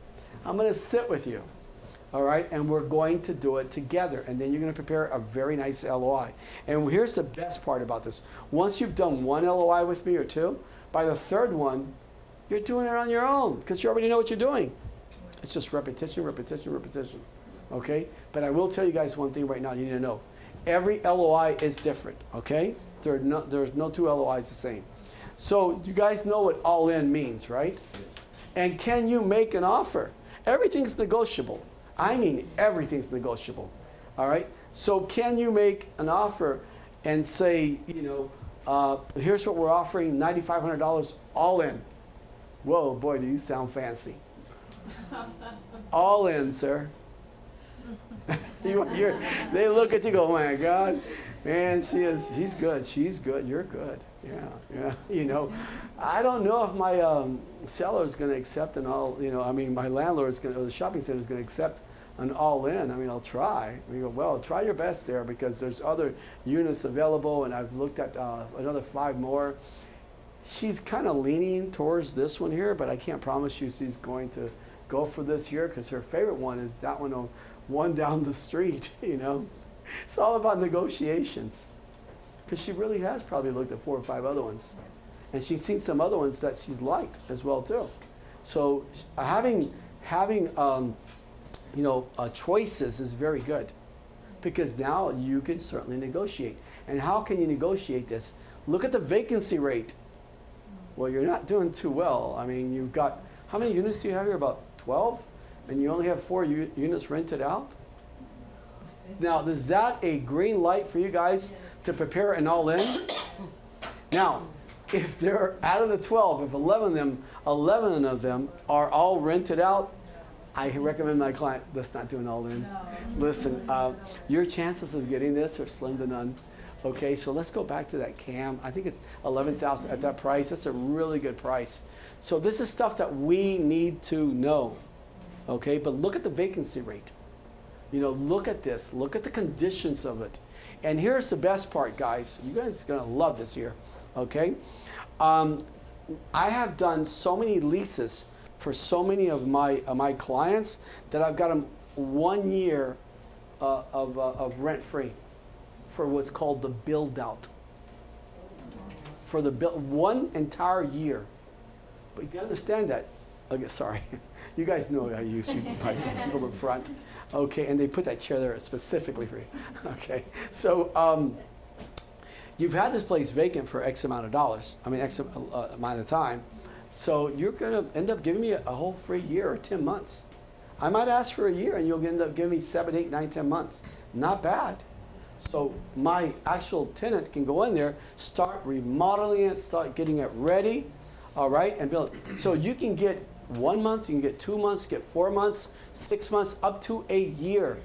I'm going to sit with you. All right, and we're going to do it together, and then you're going to prepare a very nice LOI. And here's the best part about this. Once you've done one LOI with me or two, by the third one, you're doing it on your own because you already know what you're doing. It's just repetition, repetition, repetition. Okay? But I will tell you guys one thing right now you need to know. Every LOI is different, okay? There's no two LOIs the same. So you guys know what all in means, right? Yes. And can you make an offer? Everything's negotiable. I mean, everything's negotiable. All right? So can you make an offer and say, here's what we're offering, $9,500 all in. Whoa, boy, do you sound fancy. All in, sir. They look at you, go, oh my God, man, she's good. She's good. You're good. Yeah. I don't know if my seller is going to accept an all, my landlord is going to, or the shopping center is going to accept an all-in. I'll try. We go, well, try your best there because there's other units available, and I've looked at another 5 more. She's kind of leaning towards this one here, but I can't promise you she's going to go for this here because her favorite one is that one down the street, It's all about negotiations because she really has probably looked at 4 or 5 other ones. And she's seen some other ones that she's liked as well, too. So having choices is very good because now you can certainly negotiate. And how can you negotiate this? Look at the vacancy rate. Well, you're not doing too well. You've got, how many units do you have here? About 12? And you only have 4 units rented out? Now, is that a green light for you guys to prepare an all-in? Now, if they're out of the 12, if 11 of them are all rented out, I recommend my client, let's not do an all-in. No. Listen, your chances of getting this are slim to none. Okay, so let's go back to that cam. I think it's $11,000 at that price. That's a really good price. So this is stuff that we need to know. Okay, but look at the vacancy rate. Look at this. Look at the conditions of it. And here's the best part, guys. You guys are gonna love this here. Okay, I have done so many leases for so many of my clients that I've got them 1 year of rent free for what's called the build out. For the build, 1 entire year. But you gotta understand that. Okay, sorry, you guys know I use you people in front. Okay, and they put that chair there specifically for you. Okay, so you've had this place vacant for X amount of dollars. X amount of time. So you're gonna end up giving me a whole free year or 10 months. I might ask for a year and you'll end up giving me 7, 8, 9, 10 months. Not bad. So my actual tenant can go in there, start remodeling it, start getting it ready, all right, and build it. So you can get 1 month, you can get 2 months, get 4 months, 6 months, up to a year.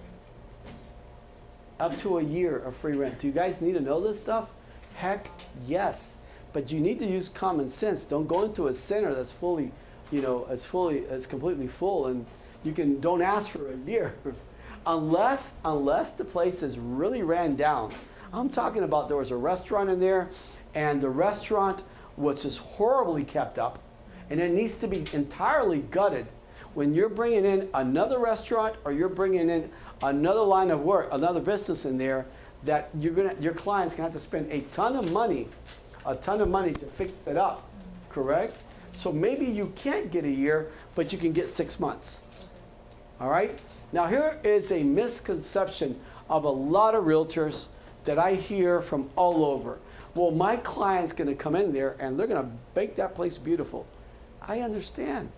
Up to a year of free rent. Do you guys need to know this stuff? Heck yes. But you need to use common sense. Don't go into a center that's fully, it's completely full, and don't ask for a year. Unless the place is really ran down. I'm talking about there was a restaurant in there, and the restaurant was just horribly kept up, and it needs to be entirely gutted. When you're bringing in another restaurant or you're bringing in another line of work, another business in there, that your client's gonna have to spend a ton of money to fix it up, correct? So maybe you can't get a year, but you can get 6 months. All right? Now here is a misconception of a lot of realtors that I hear from all over. Well, my client's gonna come in there and they're gonna make that place beautiful. I understand.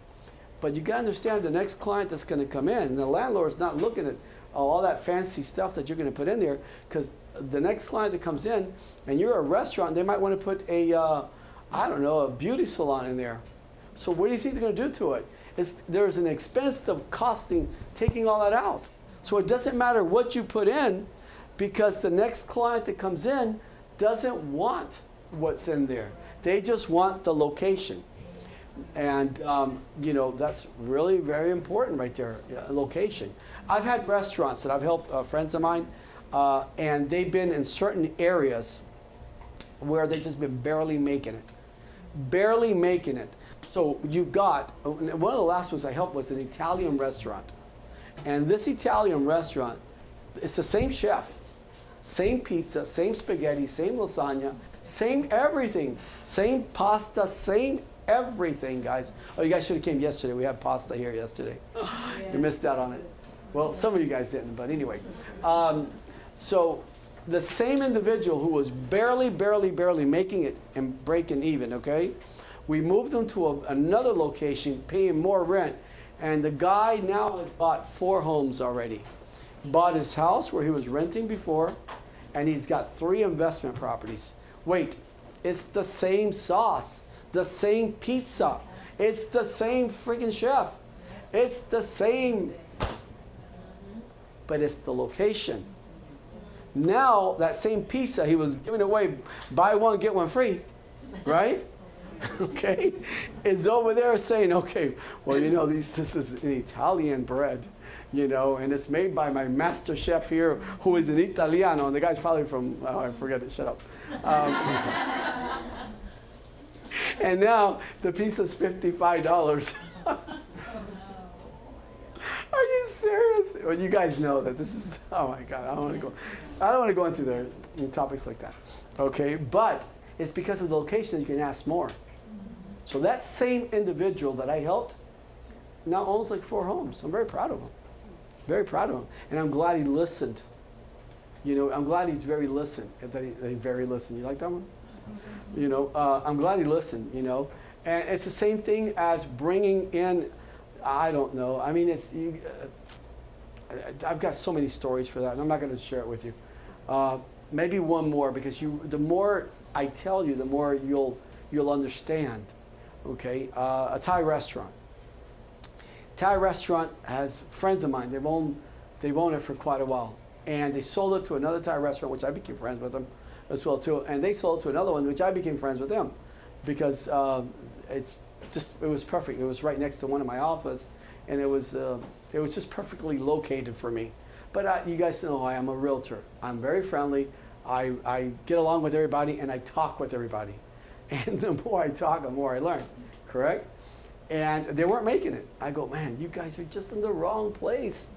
But you gotta understand the next client that's gonna come in, and the landlord's not looking at all that fancy stuff that you're gonna put in there, because the next client that comes in, and you're a restaurant, they might wanna put a beauty salon in there. So what do you think they're gonna do to it? There's an expense of taking all that out. So it doesn't matter what you put in, because the next client that comes in doesn't want what's in there. They just want the location. And, you know, that's really very important right there, location. I've had restaurants that I've helped friends of mine, and they've been in certain areas where they've just been barely making it. Barely making it. So you've got, one of the last ones I helped was an Italian restaurant. And this Italian restaurant, it's the same chef, same pizza, same spaghetti, same lasagna, same everything, same pasta, same everything, guys. Oh, you guys should have came yesterday. We had pasta here yesterday. You missed out on it. Well, some of you guys didn't, but anyway. So the same individual who was barely making it and breaking even, okay? We moved him to another location, paying more rent, and the guy now has bought 4 homes already. Bought his house where he was renting before, and he's got 3 investment properties. Wait, it's the same sauce, the same pizza, it's the same freaking chef, it's the same, but it's the location. Now that same pizza he was giving away, buy one get one free, right? Okay, is over there saying, okay, well, you know, this is an Italian bread, you know, and it's made by my master chef here, who is an Italiano, and the guy's probably from, oh, I forget it, shut up. And now the pizza's $55. Are you serious? Well, you guys know that this is, oh my God, I don't want to go into their topics like that. Okay, but it's because of the location you can ask more. So that same individual that I helped now owns like 4 homes. I'm very proud of him. Very proud of him. And I'm glad he listened. You know, I'm glad he's very listened. That he very listened. You like that one? You know, I'm glad he listened, you know. And it's the same thing as bringing in, I don't know. I mean, it's, I've got so many stories for that, and I'm not going to share it with you. Maybe one more, because the more I tell you, the more you'll understand. Okay, a Thai restaurant. Thai restaurant has friends of mine. They've owned it for quite a while, and they sold it to another Thai restaurant, which I became friends with them as well too. And they sold it to another one, which I became friends with them, because it was perfect. It was right next to one of my office, and it was just perfectly located for me. But you guys know I am a realtor. I'm very friendly. I get along with everybody, and I talk with everybody. And the more I talk, the more I learn, correct? And they weren't making it. I go, man, you guys are just in the wrong place.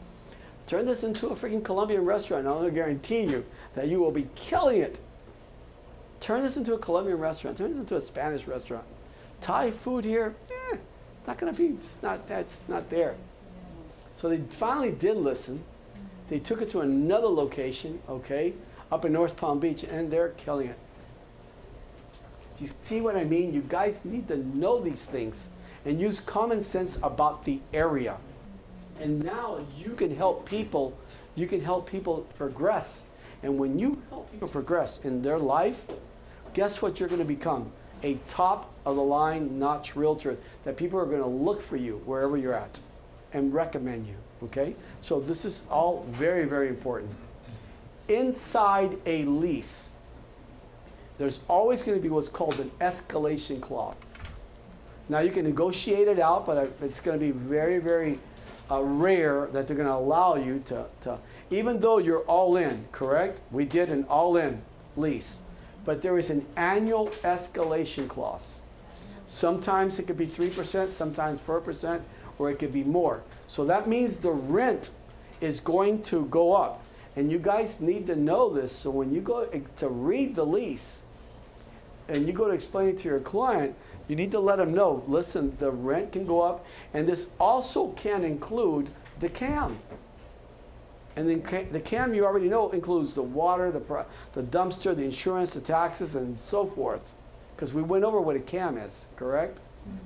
Turn this into a freaking Colombian restaurant. I'm going to guarantee you that you will be killing it. Turn this into a Colombian restaurant. Turn this into a Spanish restaurant. Thai food here, not going to be, that's not there. So they finally did listen. They took it to another location, okay, up in North Palm Beach, and they're killing it. Do you see what I mean? You guys need to know these things and use common sense about the area. And now you can help people. You can help people progress. And when you help people progress in their life, guess what you're going to become? A top-of-the-line notch realtor that people are going to look for you wherever you're at and recommend you. Okay? So this is all very, very important. Inside a lease, there's always going to be what's called an escalation clause. Now you can negotiate it out, but it's going to be very, very rare that they're going to allow you to, even though you're all in, correct? We did an all-in lease, but there is an annual escalation clause. Sometimes it could be 3%, sometimes 4%, or it could be more. So that means the rent is going to go up. And you guys need to know this, so when you go to read the lease, and you go to explain it to your client, you need to let them know, listen, the rent can go up, and this also can include the CAM. And then the CAM, you already know, includes the water, the dumpster, the insurance, the taxes, and so forth. Because we went over what a CAM is, correct? Mm-hmm.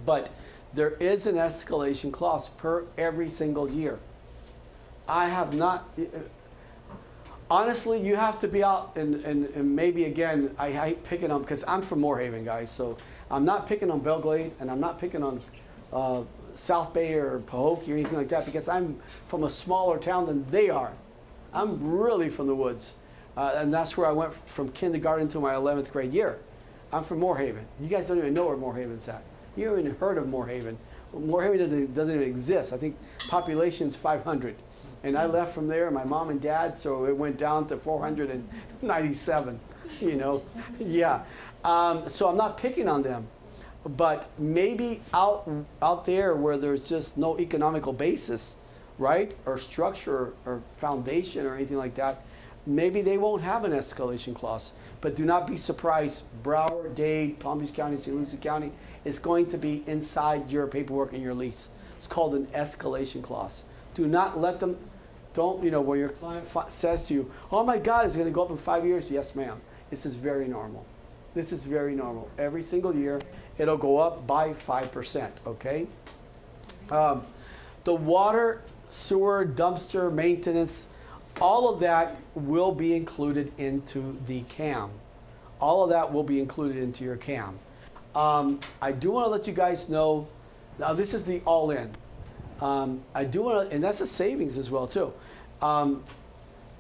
But there is an escalation clause per every single year. I have not... Honestly, you have to be out, and maybe again, I hate picking on, because I'm from Moorhaven, guys, so I'm not picking on Belglade, and I'm not picking on South Bay or Pahokee or anything like that because I'm from a smaller town than they are. I'm really from the woods. And that's where I went from kindergarten to my 11th grade year. I'm from Moorhaven. You guys don't even know where Moorhaven's at. You haven't even heard of Moorhaven. Moorhaven doesn't even exist. I think population's 500. And I left from there, my mom and dad, so it went down to 497, you know. Yeah. So I'm not picking on them. But maybe out there where there's just no economical basis, right, or structure or foundation or anything like that, maybe they won't have an escalation clause. But do not be surprised. Broward, Dade, Palm Beach County, St. Lucie County is going to be inside your paperwork and your lease. It's called an escalation clause. Do not let them, where your client says to you, oh my God, it's going to go up in 5 years. Yes, ma'am. This is very normal. This is very normal. Every single year, it'll go up by 5%, okay? The water, sewer, dumpster, maintenance, all of that will be included into the CAM. All of that will be included into your CAM. I do want to let you guys know, now this is the all-in. I do want to, and that's a savings as well too,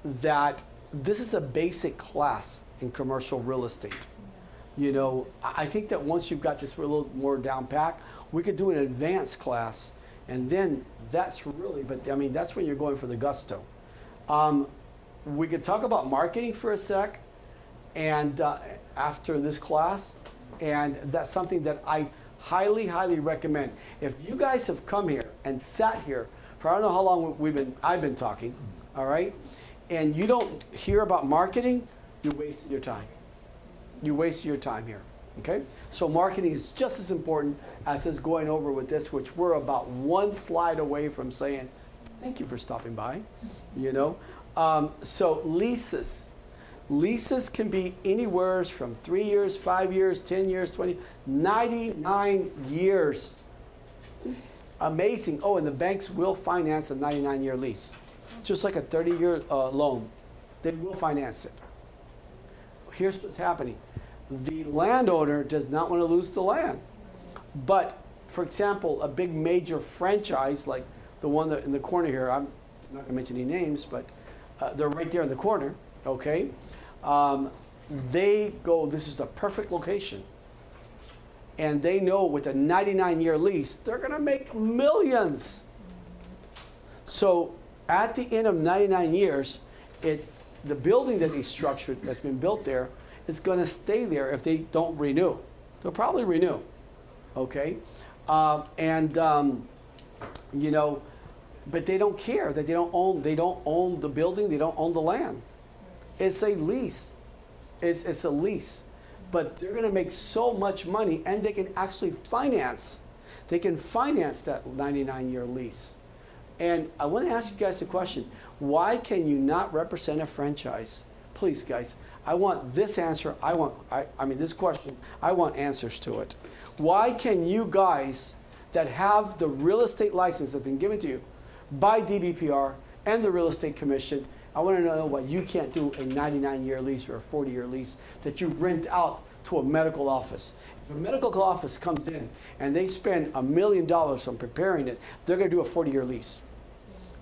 that this is a basic class in commercial real estate. You know, I think that once you've got this a little more down pat, we could do an advanced class, and then that's really, but I mean, that's when you're going for the gusto. We could talk about marketing for a sec, and after this class, and that's something that I highly, highly recommend. If you guys have come here and sat here for I don't know how long I've been talking, all right, and you don't hear about marketing, you're wasting your time. You waste your time here, okay? So marketing is just as important as is going over with this, which we're about one slide away from saying, thank you for stopping by, you know? So leases. Leases can be anywhere from 3 years, 5 years, 10 years, 20, 99 years. Amazing. Oh, and the banks will finance a 99-year lease. Just like a 30-year loan. They will finance it. Here's what's happening. The landowner does not want to lose the land. But, for example, a big major franchise, like the one that in the corner here, I'm not going to mention any names, but they're right there in the corner, okay? They go, this is the perfect location. And they know with a 99-year lease, they're going to make millions. So at the end of 99 years, the building that they structured, that's been built there, is going to stay there if they don't renew. They'll probably renew, okay? You know, but they don't care that they don't own the building, they don't own the land. It's a lease. It's a lease. But they're going to make so much money, and they can actually finance. They can finance that 99-year lease. And I want to ask you guys a question. Why can you not represent a franchise? Please, guys, I want this answer. I mean, this question, I want answers to it. Why can you guys that have the real estate license that's been given to you by DBPR and the Real Estate Commission, I want to know why you can't do a 99-year lease or a 40-year lease that you rent out to a medical office. If a medical office comes in and they spend $1 million on preparing it, they're going to do a 40-year lease.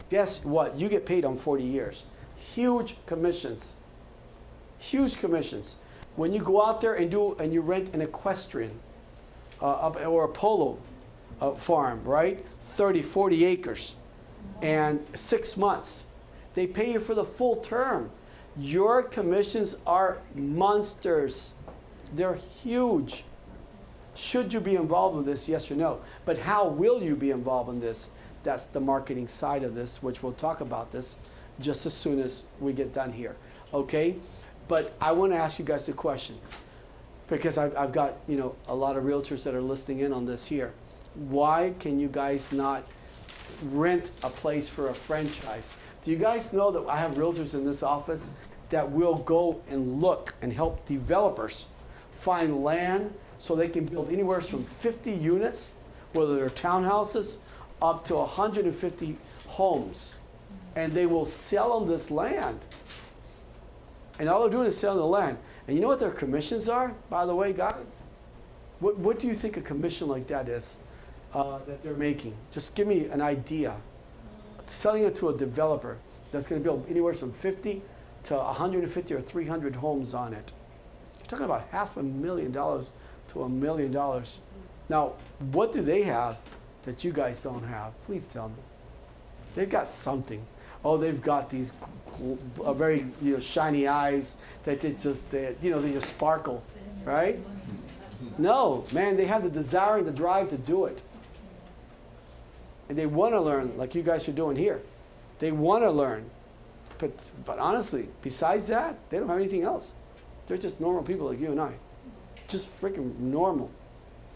Guess what? You get paid on 40 years. Huge commissions. Huge commissions. When you go out there and you rent an equestrian or a polo farm, right? 30, 40 acres and 6 months. They pay you for the full term. Your commissions are monsters. They're huge. Should you be involved with this? Yes or no? But how will you be involved in this? That's the marketing side of this, which we'll talk about this just as soon as we get done here. Okay? But I want to ask you guys a question, because I've got, you know, a lot of realtors that are listening in on this here. Why can you guys not rent a place for a franchise? Do you guys know that I have realtors in this office that will go and look and help developers find land so they can build anywhere from 50 units, whether they're townhouses, up to 150 homes. And they will sell them this land. And all they're doing is selling the land. And you know what their commissions are, by the way, guys? What do you think a commission like that is? that they're making? Just give me an idea. Selling it to a developer that's going to build anywhere from 50 to 150 or 300 homes on it. You're talking about $500,000 to $1 million. Now, what do they have that you guys don't have? Please tell me. They've got something. Oh, they've got these very shiny eyes that they just sparkle, right? No, man, they have the desire and the drive to do it. And they want to learn like you guys are doing here. They want to learn. But honestly, besides that, they don't have anything else. They're just normal people like you and I. Just freaking normal.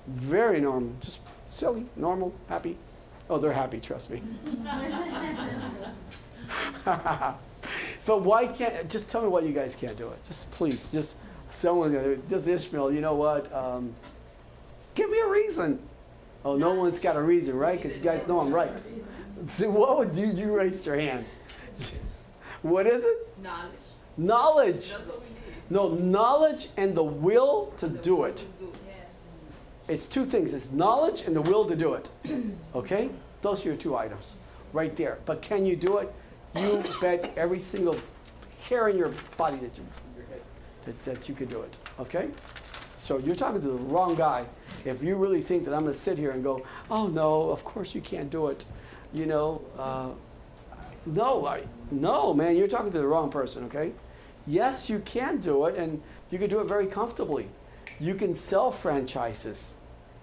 Very normal. Just silly, normal, happy. Oh, they're happy, trust me. But why can't, just tell me why you guys can't do it. Just please, just Ishmael, you know what? Give me a reason. Oh, no one's got a reason, right? Because you guys know I'm right. What would you raise your hand? What is it? Knowledge. Knowledge. That's what we need. No, knowledge and the will to do it. It's two things. It's knowledge and the will to do it. Okay? Those are your two items right there. But can you do it? You bet every single hair in your body that you could do it. Okay? So you're talking to the wrong guy. If you really think that I'm going to sit here and go, oh, no, of course you can't do it. No, man, you're talking to the wrong person, okay? Yes, you can do it, and you can do it very comfortably. You can sell franchises.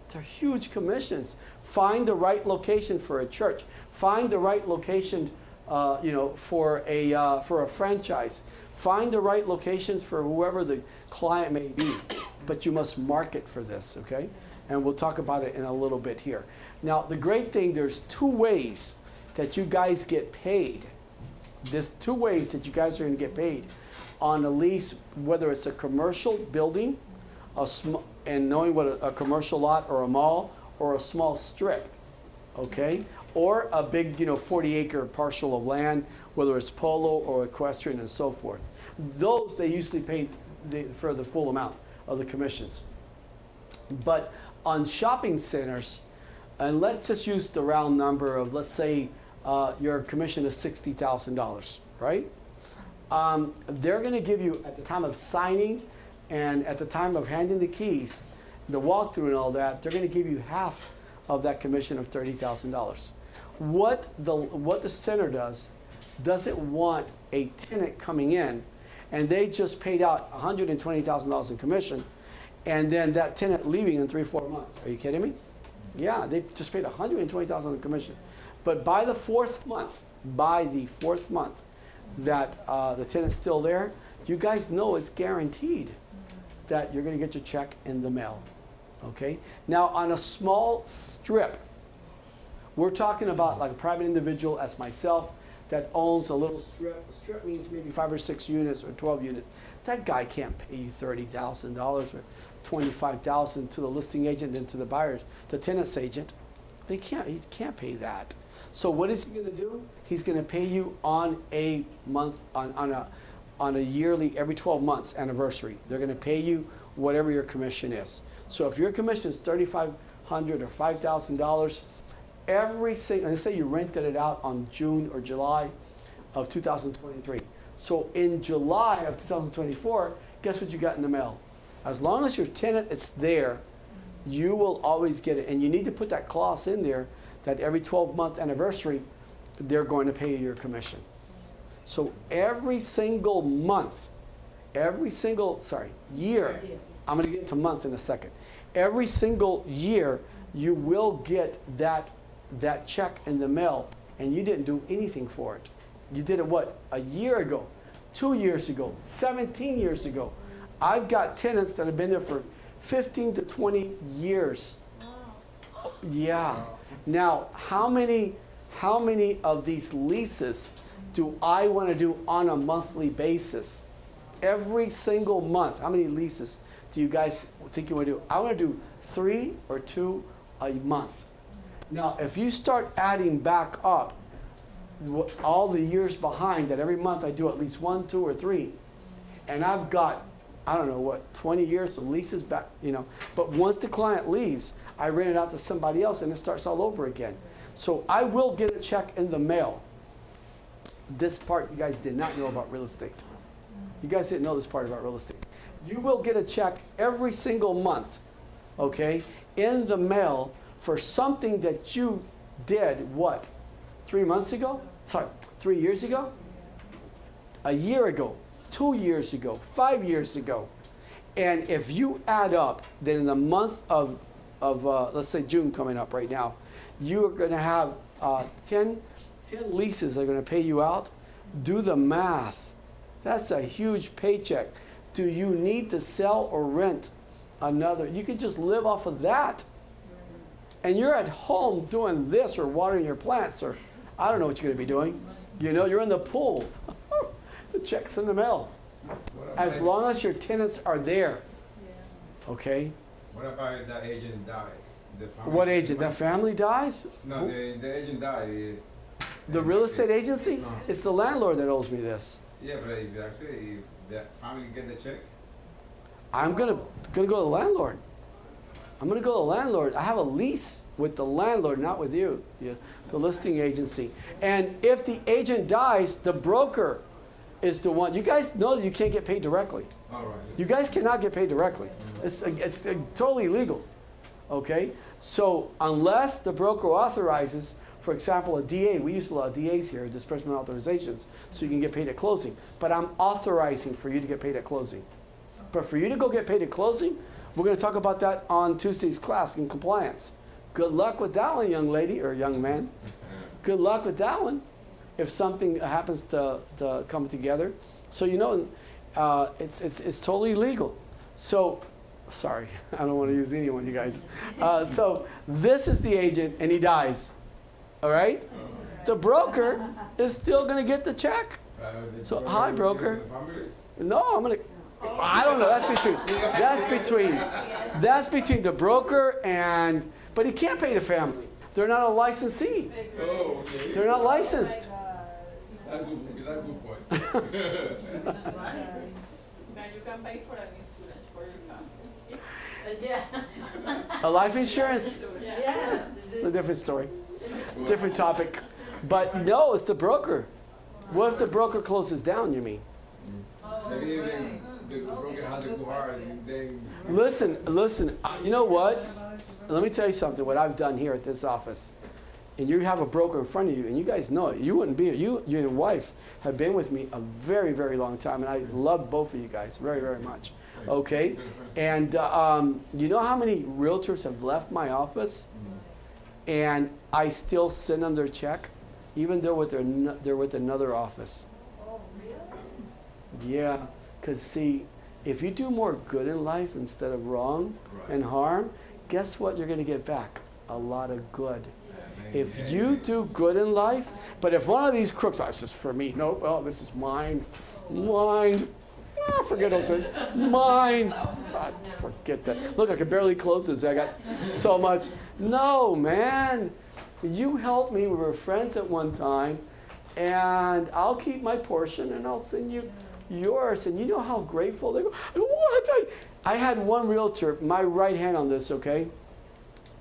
They're huge commissions. Find the right location for a church. Find the right location, for a franchise. Find the right locations for whoever the client may be. But you must market for this, okay? And we'll talk about it in a little bit here. Now, the great thing, there's two ways that you guys get paid. There's two ways that you guys are going to get paid on a lease, whether it's a commercial building, and knowing what a commercial lot or a mall or a small strip, okay? Or a big, 40-acre parcel of land, whether it's polo or equestrian and so forth. Those, they usually pay for the full amount of the commissions. But on shopping centers, and let's just use the round number of, let's say, your commission is $60,000, right? They're going to give you, at the time of signing and at the time of handing the keys, the walkthrough and all that, they're going to give you half of that commission of $30,000. What the center doesn't want a tenant coming in and they just paid out $120,000 in commission and then that tenant leaving in 3-4 months. Are you kidding me? Yeah, they just paid $120,000 in commission. But by the fourth month that the tenant's still there, you guys know it's guaranteed that you're going to get your check in the mail. Okay? Now, on a small strip, we're talking about like a private individual as myself that owns a little strip. A strip means maybe 5 or 6 units or 12 units. That guy can't pay you $30,000 or $25,000 to the listing agent and to the buyers, the tenant's agent. He can't pay that. So what is he going to do? He's going to pay you on a month, on a yearly, every 12 months anniversary. They're going to pay you whatever your commission is. So if your commission is $3,500 or $5,000, every single, and say you rented it out on June or July of 2023. So in July of 2024, guess what you got in the mail? As long as your tenant is there, you will always get it. And you need to put that clause in there that every 12-month anniversary, they're going to pay you your commission. So every single month, year, I'm going to get to month in a second. Every single year, you will get that check in the mail, and you didn't do anything for it. You did it, what, a year ago, 2 years ago, 17 years ago. I've got tenants that have been there for 15 to 20 years. Yeah. Now, how many of these leases do I want to do on a monthly basis? Every single month. How many leases do you guys think you want to do? I want to do 3 or 2 a month. Now, if you start adding back up all the years behind that every month I do at least 1, 2, or 3, and I've got I don't know what, 20 years of leases back, you know. But once the client leaves, I rent it out to somebody else and it starts all over again. So I will get a check in the mail. This part you guys did not know about real estate. You guys didn't know this part about real estate. You will get a check every single month, okay, in the mail for something that you did, what, 3 months ago? Sorry, 3 years ago? A year ago, 2 years ago, 5 years ago. And if you add up, then in the month of let's say June coming up right now, you are going to have 10 leases that are going to pay you out. Do the math. That's a huge paycheck. Do you need to sell or rent another? You can just live off of that. And you're at home doing this or watering your plants or I don't know what you're going to be doing. You know, you're in the pool. The check's in the mail. As long as your tenants are there. Okay? What about if the agent died? The family, What agent? That family dies? No, the agent died. The real estate agency? No. It's the landlord that owes me this. Yeah, but if the family get the check, I'm gonna go to the landlord. I'm gonna go to the landlord. I have a lease with the landlord, not with you, the listing agency. And if the agent dies, the broker is the one. You guys know that you can't get paid directly. all right. You guys cannot get paid directly. It's totally illegal. Okay? So unless the broker authorizes, for example, a DA, we use a lot of DAs here, disbursement authorizations, so you can get paid at closing. But I'm authorizing for you to get paid at closing. But for you to go get paid at closing, we're going to talk about that on Tuesday's class in compliance. Good luck with that one, young lady or young man. Good luck with that one if something happens to come together. So you know, it's totally legal. So, sorry, I don't want to use anyone, you guys. So this is the agent, and he dies. All right? The broker is still going to get the check. So, hi, broker. No, I'm going to. I don't know. That's between the broker and. But he can't pay the family. They're not a licensee. Oh, okay. They're not licensed. That's good point. Now you can pay for an insurance for your family. Yeah. A life insurance. Yeah. It's a different story, different topic. But no, it's the broker. What if the broker closes down? You mean? Maybe even the broker has a good heart and then. Listen. You know what? Let me tell you something. What I've done here at this office, and you have a broker in front of you, and you guys know it. You wouldn't be. You and your wife have been with me a very, very long time, and I love both of you guys very, very much. Okay, and you know how many realtors have left my office, and I still send them their check, even though they're with another office. Oh, really? Yeah, because see, if you do more good in life instead of wrong and harm, guess what you're going to get back? A lot of good. If you do good in life, but if one of these crooks, oh, this is for me, no, oh, this is mine, forget those things, mine, forget that. Look, I can barely close this, I got so much. No, man, you helped me, we were friends at one time, and I'll keep my portion and I'll send you yours. And you know how grateful they go, what? I had one realtor, my right hand on this, okay?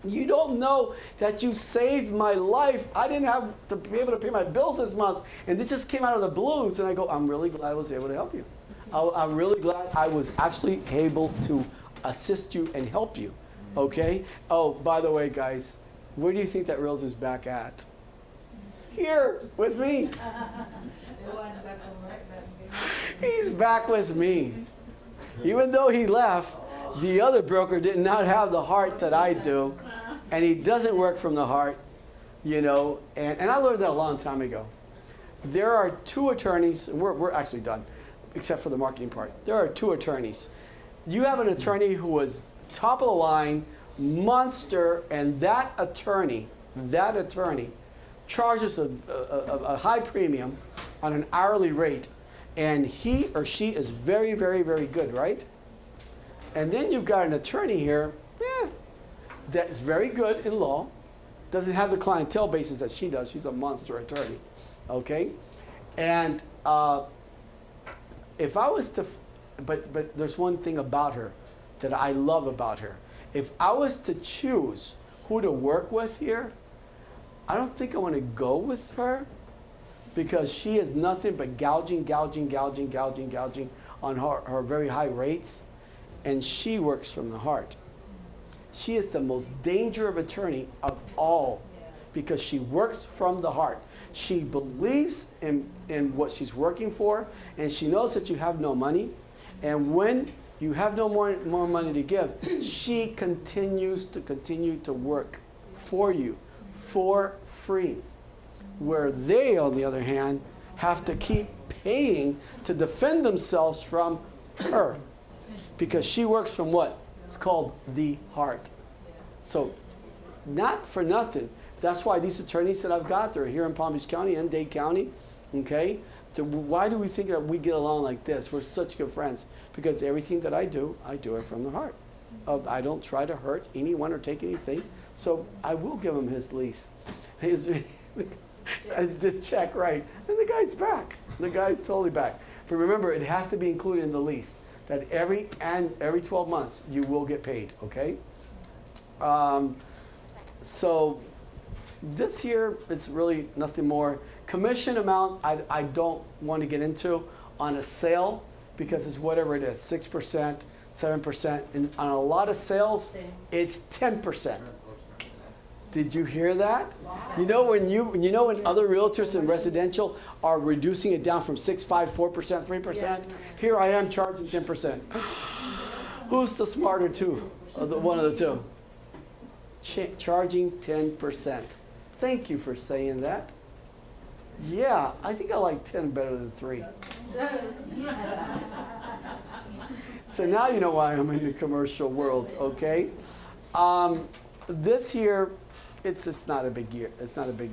You don't know that you saved my life. I didn't have to be able to pay my bills this month. And this just came out of the blues. And I go, I'm really glad I was able to help you. I'm really glad I was actually able to assist you and help you. Okay? Oh, by the way, guys, where do you think that realtor's back at? Here, with me. He's back with me. Even though he left, the other broker did not have the heart that I do, and he doesn't work from the heart, you know, and I learned that a long time ago. There are two attorneys, and we're actually done, except for the marketing part. There are two attorneys. You have an attorney who was top of the line, monster, and that attorney charges a high premium on an hourly rate, and he or she is very, very, very good, right? And then you've got an attorney here that is very good in law, doesn't have the clientele basis that she does. She's a monster attorney, okay? And if I was to but there's one thing about her that I love about her. If I was to choose who to work with here, I don't think I want to go with her because she is nothing but gouging on her very high rates, and she works from the heart. She is the most dangerous attorney of all because she works from the heart. She believes in what she's working for, and she knows that you have no money. And when you have no more money to give, she continues to work for you for free. Where they, on the other hand, have to keep paying to defend themselves from her. Because she works from what? It's called the heart. So, not for nothing. That's why these attorneys that I've got, they're here in Palm Beach County and Dade County, okay? Why do we think that we get along like this? We're such good friends. Because everything that I do it from the heart. I don't try to hurt anyone or take anything. So I will give him his lease. This check, right. And the guy's back. The guy's totally back. But remember, it has to be included in the lease. That every 12 months, you will get paid, okay? So this here is really nothing more. Commission amount, I don't want to get into on a sale because it's whatever it is, 6%, 7%. And on a lot of sales, it's 10%. Did you hear that? You know when other realtors in residential are reducing it down from 6, 5, 4%, 3%? Here I am charging 10%. Who's the smarter two? One of the two. Charging 10%. Thank you for saying that. Yeah, I think I like 10 better than 3. So now you know why I'm in the commercial world, okay? This year, it's not a big year. It's not a big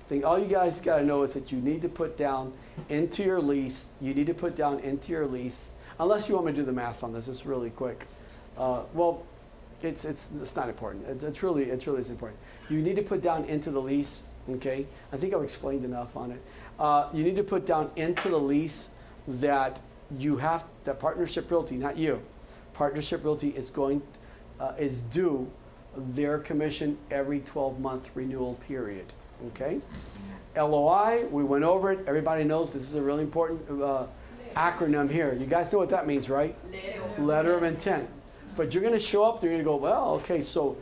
thing. All you guys got to know is that you need to put down into your lease. You need to put down into your lease, unless you want me to do the math on this. It's really quick. Well, it's not important. It really is important. You need to put down into the lease. Okay, I think I've explained enough on it. You need to put down into the lease that you have that Partnership Realty, not you. Partnership Realty is due their commission every 12-month renewal period. Okay, LOI, we went over it. Everybody knows this is a really important acronym here. You guys know what that means, right? Letter of intent. But you're going to show up there and you're going to go, well, okay, so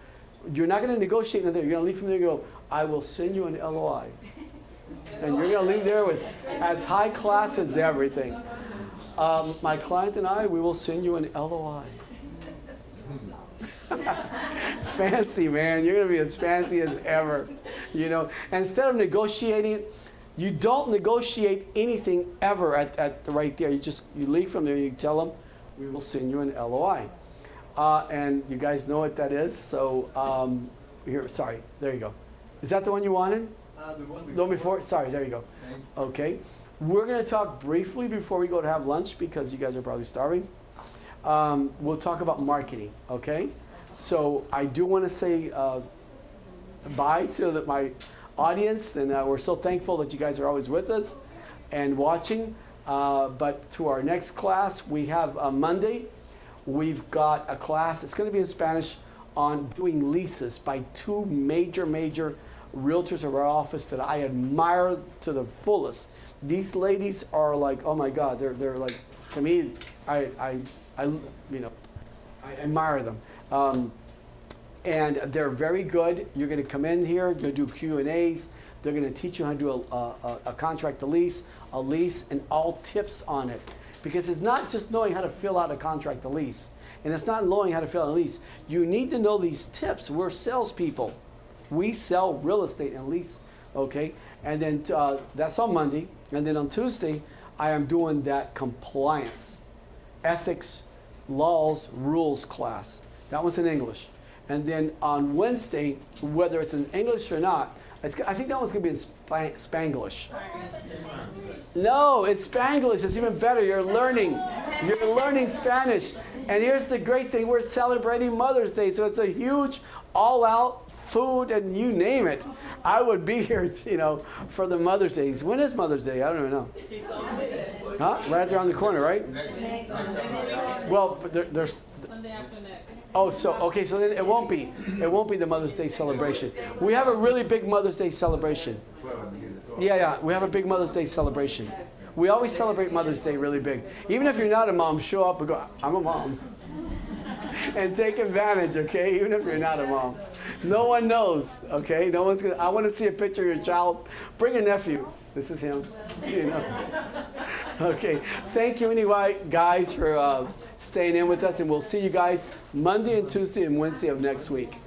you're not going to negotiate in there. You're going to leave from there and go, I will send you an LOI. And you're going to leave there with as high class as everything. My client and I, we will send you an LOI. Fancy, man. You're going to be as fancy as ever. You know, and instead of negotiating, you don't negotiate anything ever at right there. You leave from there, you tell them, we will send you an LOI. And you guys know what that is. So here, sorry, there you go. Is that the one you wanted? The one before? Sorry, there you go. Okay. We're going to talk briefly before we go to have lunch because you guys are probably starving. We'll talk about marketing, okay? So I do want to say bye to my audience, and we're so thankful that you guys are always with us and watching. But to our next class, we have Monday. We've got a class, it's going to be in Spanish, on doing leases by two major realtors of our office that I admire to the fullest. These ladies are like, oh my God, they're like, to me, I admire them. And they're very good. You're going to come in here, you're going to do Q&As. They're going to teach you how to do a contract to lease, a lease, and all tips on it. Because it's not just knowing how to fill out a contract to lease. And it's not knowing how to fill out a lease. You need to know these tips. We're salespeople. We sell real estate and lease, okay? And then that's on Monday. And then on Tuesday, I am doing that compliance, ethics, laws, rules class. That one's in English. And then on Wednesday, whether it's in English or not, I think that one's going to be in Spanglish. No, it's Spanglish. It's even better. You're learning Spanish. And here's the great thing. We're celebrating Mother's Day. So it's a huge all-out food and you name it. I would be here, for the Mother's Days. When is Mother's Day? I don't even know. Huh? Right around the corner, right? Well, but there's. Sunday after next. Oh, so okay, so then it won't be the Mother's Day celebration. We have a really big Mother's Day celebration. Yeah, we have a big Mother's Day celebration. We always celebrate Mother's Day really big. Even if you're not a mom, show up and go, I'm a mom. And take advantage, okay? Even if you're not a mom. No one knows, okay? No one's gonna, I want to see a picture of your child. Bring a nephew. This is him. You know. Okay. Thank you anyway, guys, for staying in with us. And we'll see you guys Monday and Tuesday and Wednesday of next week.